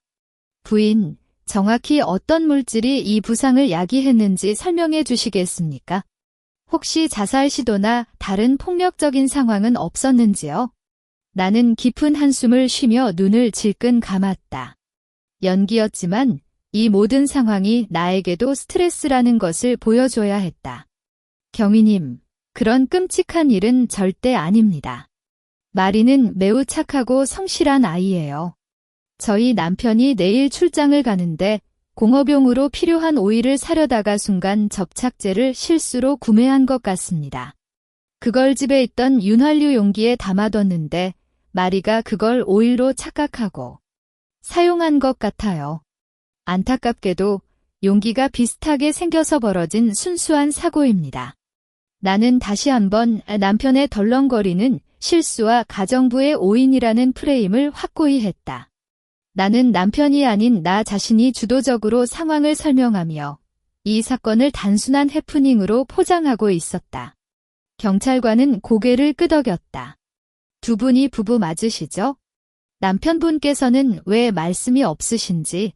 부인, 정확히 어떤 물질이 이 부상을 야기했는지 설명해 주시겠습니까? 혹시 자살 시도나 다른 폭력적인 상황은 없었는지요? 나는 깊은 한숨을 쉬며 눈을 질끈 감았다. 연기였지만 이 모든 상황이 나에게도 스트레스라는 것을 보여줘야 했다. 경위님, 그런 끔찍한 일은 절대 아닙니다. 마리는 매우 착하고 성실한 아이예요. 저희 남편이 내일 출장을 가는데 공업용으로 필요한 오일을 사려다가 순간 접착제를 실수로 구매한 것 같습니다. 그걸 집에 있던 윤활유 용기에 담아뒀는데 마리가 그걸 오일로 착각하고 사용한 것 같아요. 안타깝게도 용기가 비슷하게 생겨서 벌어진 순수한 사고입니다. 나는 다시 한번 남편의 덜렁거리는 실수와 가정부의 오인이라는 프레임을 확고히 했다. 나는 남편이 아닌 나 자신이 주도적으로 상황을 설명하며 이 사건을 단순한 해프닝으로 포장하고 있었다. 경찰관은 고개를 끄덕였다. 두 분이 부부 맞으시죠? 남편분께서는 왜 말씀이 없으신지.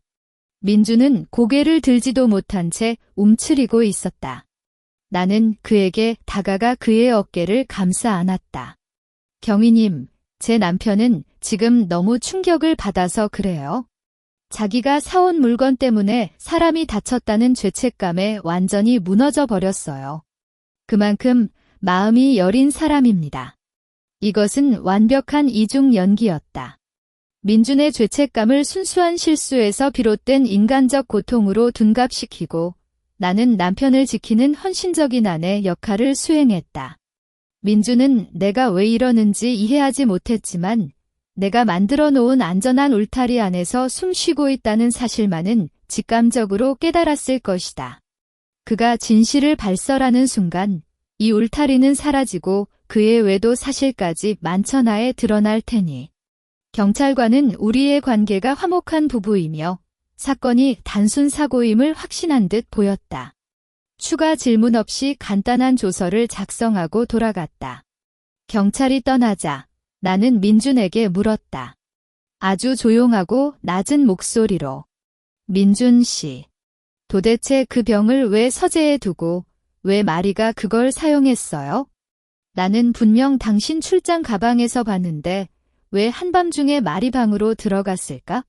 민주는 고개를 들지도 못한 채 움츠리고 있었다. 나는 그에게 다가가 그의 어깨를 감싸 안았다. 경위님, 제 남편은 지금 너무 충격을 받아서 그래요. 자기가 사온 물건 때문에 사람이 다쳤다는 죄책감에 완전히 무너져 버렸어요. 그만큼 마음이 여린 사람입니다. 이것은 완벽한 이중 연기였다. 민준의 죄책감을 순수한 실수에서 비롯된 인간적 고통으로 둔갑시키고 나는 남편을 지키는 헌신적인 아내 역할을 수행했다. 민주는 내가 왜 이러는지 이해하지 못했지만 내가 만들어 놓은 안전한 울타리 안에서 숨쉬고 있다는 사실만은 직감적으로 깨달았을 것이다. 그가 진실을 발설하는 순간 이 울타리는 사라지고 그의 외도 사실까지 만천하에 드러날 테니. 경찰관은 우리의 관계가 화목한 부부이며 사건이 단순 사고임을 확신한 듯 보였다. 추가 질문 없이 간단한 조서를 작성하고 돌아갔다. 경찰이 떠나자 나는 민준에게 물었다. 아주 조용하고 낮은 목소리로. 민준 씨, 도대체 그 병을 왜 서재에 두고 왜 마리가 그걸 사용했어요? 나는 분명 당신 출장 가방에서 봤는데 왜 한밤중에 마리 방으로 들어갔을까?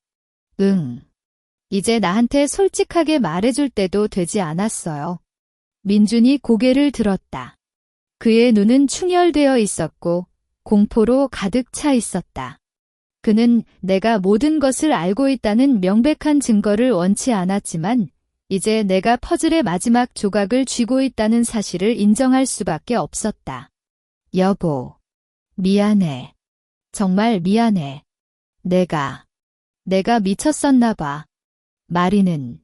이제 나한테 솔직하게 말해줄 때도 되지 않았어요. 민준이 고개를 들었다. 그의 눈은 충혈되어 있었고 공포로 가득 차 있었다. 그는 내가 모든 것을 알고 있다는 명백한 증거를 원치 않았지만 이제 내가 퍼즐의 마지막 조각을 쥐고 있다는 사실을 인정할 수밖에 없었다. 여보, 미안해. 정말 미안해. 내가 미쳤었나 봐. 마리는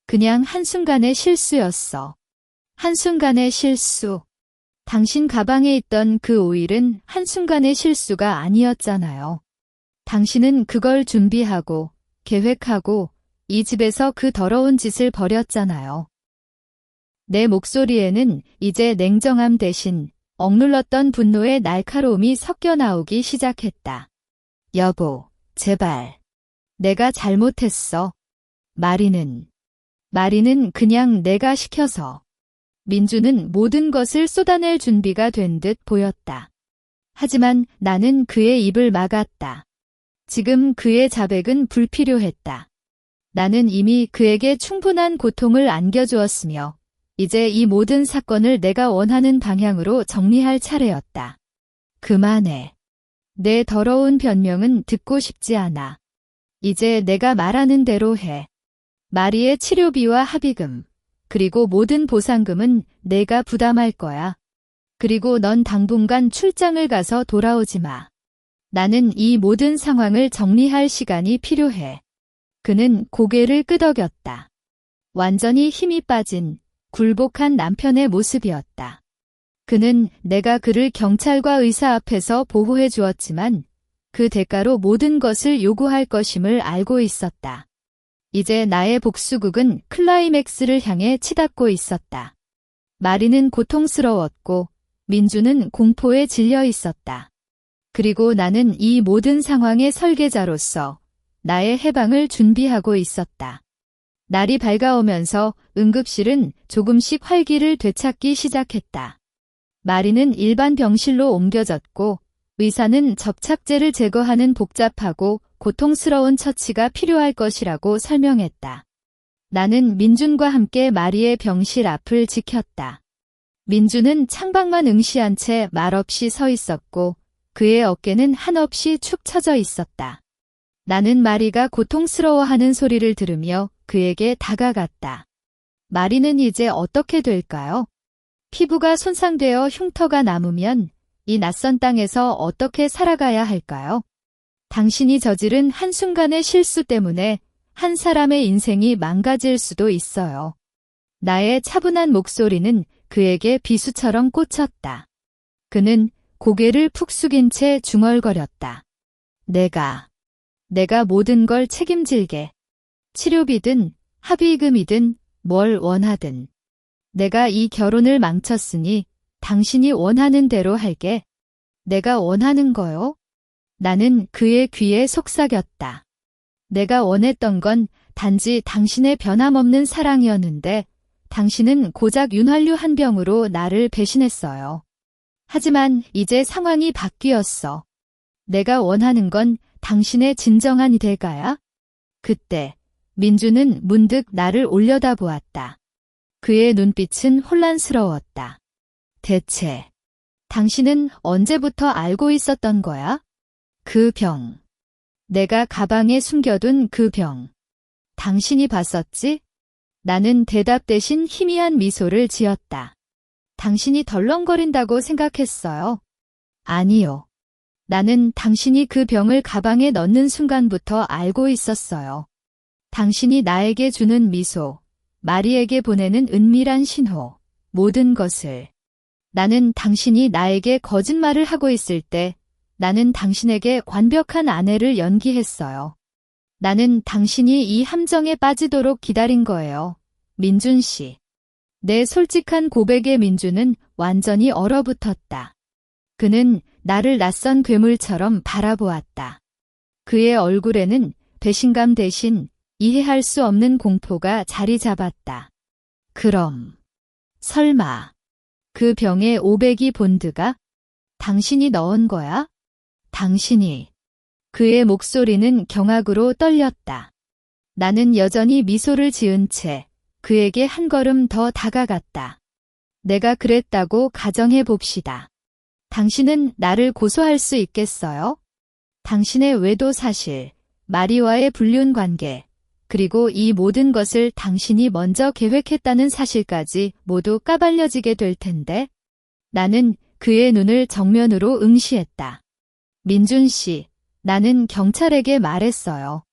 그냥 한순간의 실수였어. 한순간의 실수. 당신 가방에 있던 그 오일은 한순간의 실수가 아니었잖아요. 당신은 그걸 준비하고 계획하고 이 집에서 그 더러운 짓을 벌였잖아요. 내 목소리에는 이제 냉정함 대신 억눌렀던 분노의 날카로움이 섞여 나오기 시작했다. 여보, 제발. 내가 잘못했어. 마리는 그냥 내가 시켜서. 민주는 모든 것을 쏟아낼 준비가 된 듯 보였다. 하지만 나는 그의 입을 막았다. 지금 그의 자백은 불필요했다. 나는 이미 그에게 충분한 고통을 안겨주었으며 이제 이 모든 사건을 내가 원하는 방향으로 정리할 차례였다. 그만해. 내 더러운 변명은 듣고 싶지 않아. 이제 내가 말하는 대로 해. 마리의 치료비와 합의금, 그리고 모든 보상금은 내가 부담할 거야. 그리고 넌 당분간 출장을 가서 돌아오지 마. 나는 이 모든 상황을 정리할 시간이 필요해. 그는 고개를 끄덕였다. 완전히 힘이 빠진 굴복한 남편의 모습이었다. 그는 내가 그를 경찰과 의사 앞에서 보호해 주었지만 그 대가로 모든 것을 요구할 것임을 알고 있었다. 이제 나의 복수극은 클라이맥스를 향해 치닫고 있었다. 마리는 고통스러웠고 민주는 공포에 질려 있었다. 그리고 나는 이 모든 상황의 설계자로서 나의 해방을 준비하고 있었다. 날이 밝아오면서 응급실은 조금씩 활기를 되찾기 시작했다. 마리는 일반 병실로 옮겨졌고 의사는 접착제를 제거하는 복잡하고 고통스러운 처치가 필요할 것이라고 설명했다. 나는 민준과 함께 마리의 병실 앞을 지켰다. 민준은 창밖만 응시한 채 말없이 서 있었고 그의 어깨는 한없이 축 처져 있었다. 나는 마리가 고통스러워하는 소리를 들으며 그에게 다가갔다. 마리는 이제 어떻게 될까요? 피부가 손상되어 흉터가 남으면 이 낯선 땅에서 어떻게 살아가야 할까요? 당신이 저지른 한순간의 실수 때문에 한 사람의 인생이 망가질 수도 있어요. 나의 차분한 목소리는 그에게 비수처럼 꽂혔다. 그는 고개를 푹 숙인 채 중얼거렸다. 내가 모든 걸 책임질게. 치료비든 합의금이든 뭘 원하든. 내가 이 결혼을 망쳤으니 당신이 원하는 대로 할게. 내가 원하는 거요? 나는 그의 귀에 속삭였다. 내가 원했던 건 단지 당신의 변함없는 사랑이었는데 당신은 고작 윤활유 한 병으로 나를 배신했어요. 하지만 이제 상황이 바뀌었어. 내가 원하는 건 당신의 진정한 대가야? 그때 민주는 문득 나를 올려다보았다. 그의 눈빛은 혼란스러웠다. 대체 당신은 언제부터 알고 있었던 거야? 그 병. 내가 가방에 숨겨둔 그 병. 당신이 봤었지? 나는 대답 대신 희미한 미소를 지었다. 당신이 덜렁거린다고 생각했어요. 아니요. 나는 당신이 그 병을 가방에 넣는 순간부터 알고 있었어요. 당신이 나에게 주는 미소, 마리에게 보내는 은밀한 신호, 모든 것을. 나는 당신이 나에게 거짓말을 하고 있을 때 나는 당신에게 완벽한 아내를 연기했어요. 나는 당신이 이 함정에 빠지도록 기다린 거예요. 민준 씨. 내 솔직한 고백에 민준은 완전히 얼어붙었다. 그는 나를 낯선 괴물처럼 바라보았다. 그의 얼굴에는 배신감 대신 이해할 수 없는 공포가 자리 잡았다. 그럼, 설마, 그 병에 500이 본드가? 당신이 넣은 거야? 당신이. 그의 목소리는 경악으로 떨렸다. 나는 여전히 미소를 지은 채 그에게 한 걸음 더 다가갔다. 내가 그랬다고 가정해 봅시다. 당신은 나를 고소할 수 있겠어요? 당신의 외도 사실, 마리와의 불륜 관계, 그리고 이 모든 것을 당신이 먼저 계획했다는 사실까지 모두 까발려지게 될 텐데. 나는 그의 눈을 정면으로 응시했다. 민준 씨, 나는 경찰에게 말했어요.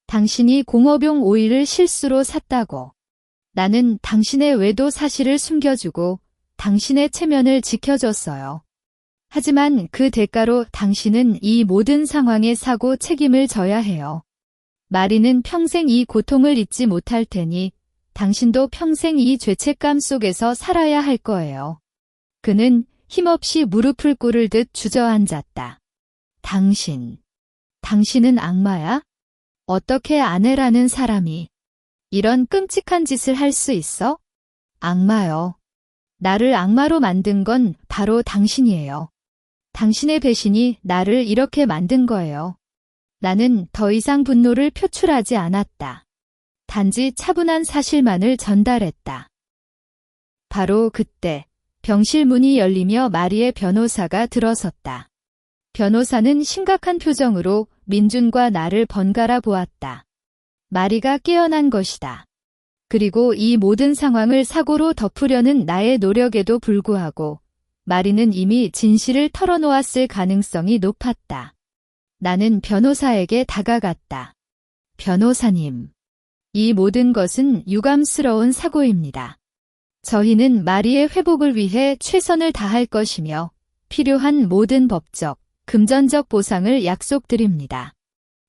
당신이 공업용 오일을 실수로 샀다고. 나는 당신의 외도 사실을 숨겨주고 당신의 체면을 지켜줬어요. 하지만 그 대가로 당신은 이 모든 상황의 사고 책임을 져야 해요. 마리는 평생 이 고통을 잊지 못할 테니 당신도 평생 이 죄책감 속에서 살아야 할 거예요. 그는 힘없이 무릎을 꿇을 듯 주저앉았다. 당신은 악마야? 어떻게 아내라는 사람이 이런 끔찍한 짓을 할 수 있어? 악마요. 나를 악마로 만든 건 바로 당신이에요. 당신의 배신이 나를 이렇게 만든 거예요. 나는 더 이상 분노를 표출하지 않았다. 단지 차분한 사실만을 전달했다. 바로 그때 병실 문이 열리며 마리의 변호사가 들어섰다. 변호사는 심각한 표정으로 민준과 나를 번갈아 보았다. 마리가 깨어난 것이다. 그리고 이 모든 상황을 사고로 덮으려는 나의 노력에도 불구하고 마리는 이미 진실을 털어놓았을 가능성이 높았다. 나는 변호사에게 다가갔다. 변호사님, 이 모든 것은 유감스러운 사고입니다. 저희는 마리의 회복을 위해 최선을 다할 것이며 필요한 모든 법적, 금전적 보상을 약속드립니다.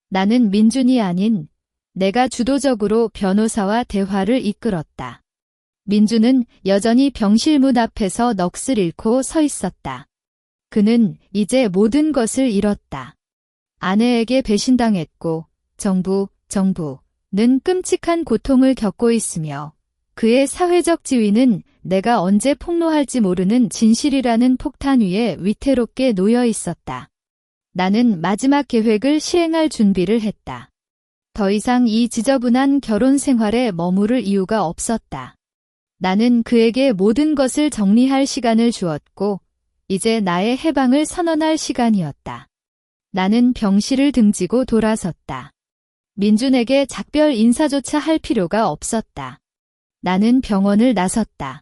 나는 민준이 아닌 내가 주도적으로 변호사와 대화를 이끌었다. 민준은 여전히 병실 문 앞에서 넋을 잃고 서 있었다. 그는 이제 모든 것을 잃었다. 아내에게 배신당했고 정부는 끔찍한 고통을 겪고 있으며 그의 사회적 지위는 내가 언제 폭로할지 모르는 진실이라는 폭탄 위에 위태롭게 놓여 있었다. 나는 마지막 계획을 실행할 준비를 했다. 더 이상 이 지저분한 결혼 생활에 머무를 이유가 없었다. 나는 그에게 모든 것을 정리할 시간을 주었고 이제 나의 해방을 선언할 시간이었다. 나는 병실을 등지고 돌아섰다. 민준에게 작별 인사조차 할 필요가 없었다. 나는 병원을 나섰다.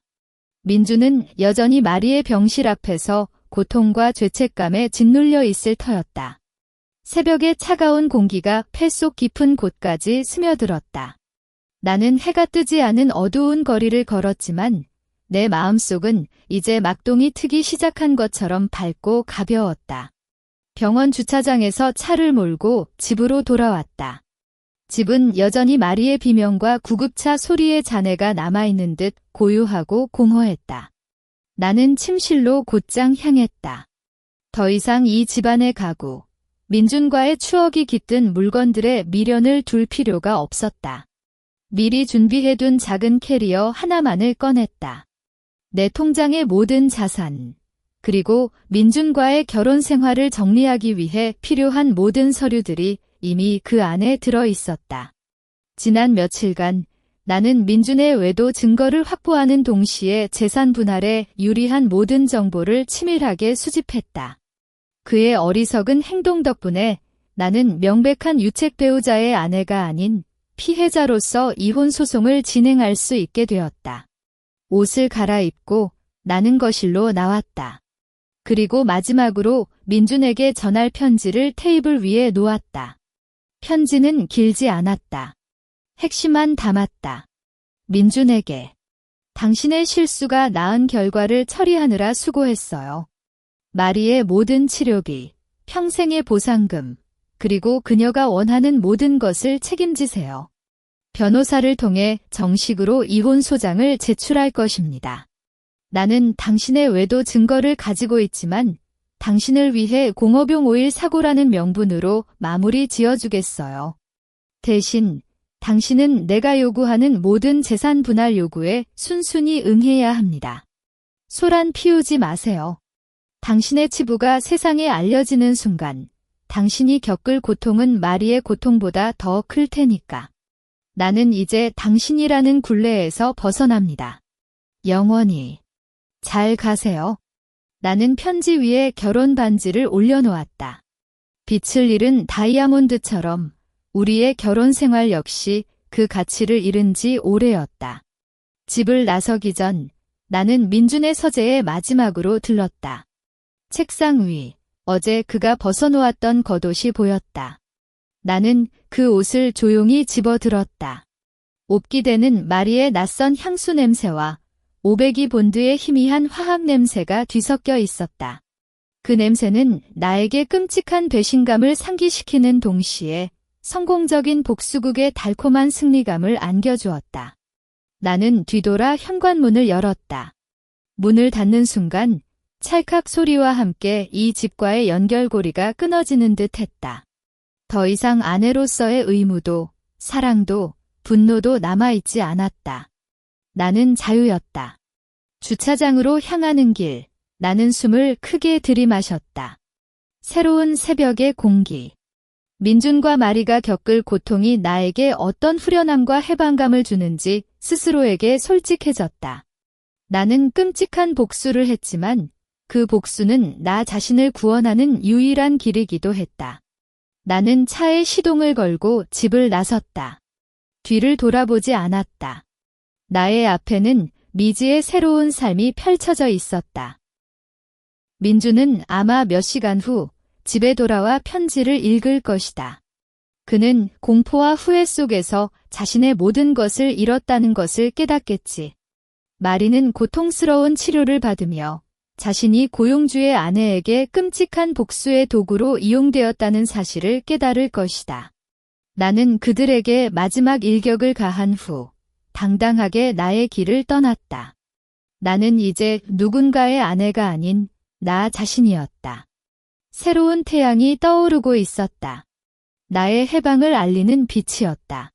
민준은 여전히 마리의 병실 앞에서 고통과 죄책감에 짓눌려 있을 터였다. 새벽의 차가운 공기가 폐 속 깊은 곳까지 스며들었다. 나는 해가 뜨지 않은 어두운 거리를 걸었지만 내 마음속은 이제 막동이 트기 시작한 것처럼 밝고 가벼웠다. 병원 주차장에서 차를 몰고 집으로 돌아왔다. 집은 여전히 마리의 비명과 구급차 소리의 잔해가 남아있는 듯 고요하고 공허했다. 나는 침실로 곧장 향했다. 더 이상 이 집안의 가구, 민준과의 추억이 깃든 물건들의 미련을 둘 필요가 없었다. 미리 준비해둔 작은 캐리어 하나만을 꺼냈다. 내 통장의 모든 자산, 그리고 민준과의 결혼 생활을 정리하기 위해 필요한 모든 서류들이 이미 그 안에 들어 있었다. 지난 며칠간 나는 민준의 외도 증거를 확보하는 동시에 재산 분할에 유리한 모든 정보를 치밀하게 수집했다. 그의 어리석은 행동 덕분에 나는 명백한 유책 배우자의 아내가 아닌 피해자로서 이혼 소송을 진행할 수 있게 되었다. 옷을 갈아입고 나는 거실로 나왔다. 그리고 마지막으로 민준에게 전할 편지를 테이블 위에 놓았다. 편지는 길지 않았다. 핵심만 담았다. 민준에게. 당신의 실수가 낳은 결과를 처리하느라 수고했어요. 마리의 모든 치료비, 평생의 보상금, 그리고 그녀가 원하는 모든 것을 책임지세요. 변호사를 통해 정식으로 이혼 소장을 제출할 것입니다. 나는 당신의 외도 증거를 가지고 있지만 당신을 위해 공업용 오일 사고라는 명분으로 마무리 지어주겠어요. 대신 당신은 내가 요구하는 모든 재산 분할 요구에 순순히 응해야 합니다. 소란 피우지 마세요. 당신의 치부가 세상에 알려지는 순간 당신이 겪을 고통은 마리의 고통보다 더 클 테니까. 나는 이제 당신이라는 굴레에서 벗어납니다. 영원히. 잘 가세요. 나는 편지 위에 결혼 반지를 올려놓았다. 빛을 잃은 다이아몬드처럼 우리의 결혼 생활 역시 그 가치를 잃은 지 오래였다. 집을 나서기 전 나는 민준의 서재에 마지막으로 들렀다. 책상 위, 어제 그가 벗어놓았던 겉옷이 보였다. 나는 그 옷을 조용히 집어들었다. 옵기되는 마리의 낯선 향수 냄새와 오베기 본드의 희미한 화학 냄새가 뒤섞여 있었다. 그 냄새는 나에게 끔찍한 배신감을 상기시키는 동시에 성공적인 복수극의 달콤한 승리감을 안겨주었다. 나는 뒤돌아 현관문을 열었다. 문을 닫는 순간 찰칵 소리와 함께 이 집과의 연결고리가 끊어지는 듯 했다. 더 이상 아내로서의 의무도, 사랑도, 분노도 남아있지 않았다. 나는 자유였다. 주차장으로 향하는 길, 나는 숨을 크게 들이마셨다. 새로운 새벽의 공기. 민준과 마리가 겪을 고통이 나에게 어떤 후련함과 해방감을 주는지 스스로에게 솔직해졌다. 나는 끔찍한 복수를 했지만 그 복수는 나 자신을 구원하는 유일한 길이기도 했다. 나는 차에 시동을 걸고 집을 나섰다. 뒤를 돌아보지 않았다. 나의 앞에는 미지의 새로운 삶이 펼쳐져 있었다. 민주는 아마 몇 시간 후 집에 돌아와 편지를 읽을 것이다. 그는 공포와 후회 속에서 자신의 모든 것을 잃었다는 것을 깨닫겠지. 마리는 고통스러운 치료를 받으며 자신이 고용주의 아내에게 끔찍한 복수의 도구로 이용되었다는 사실을 깨달을 것이다. 나는 그들에게 마지막 일격을 가한 후 당당하게 나의 길을 떠났다. 나는 이제 누군가의 아내가 아닌 나 자신이었다. 새로운 태양이 떠오르고 있었다. 나의 해방을 알리는 빛이었다.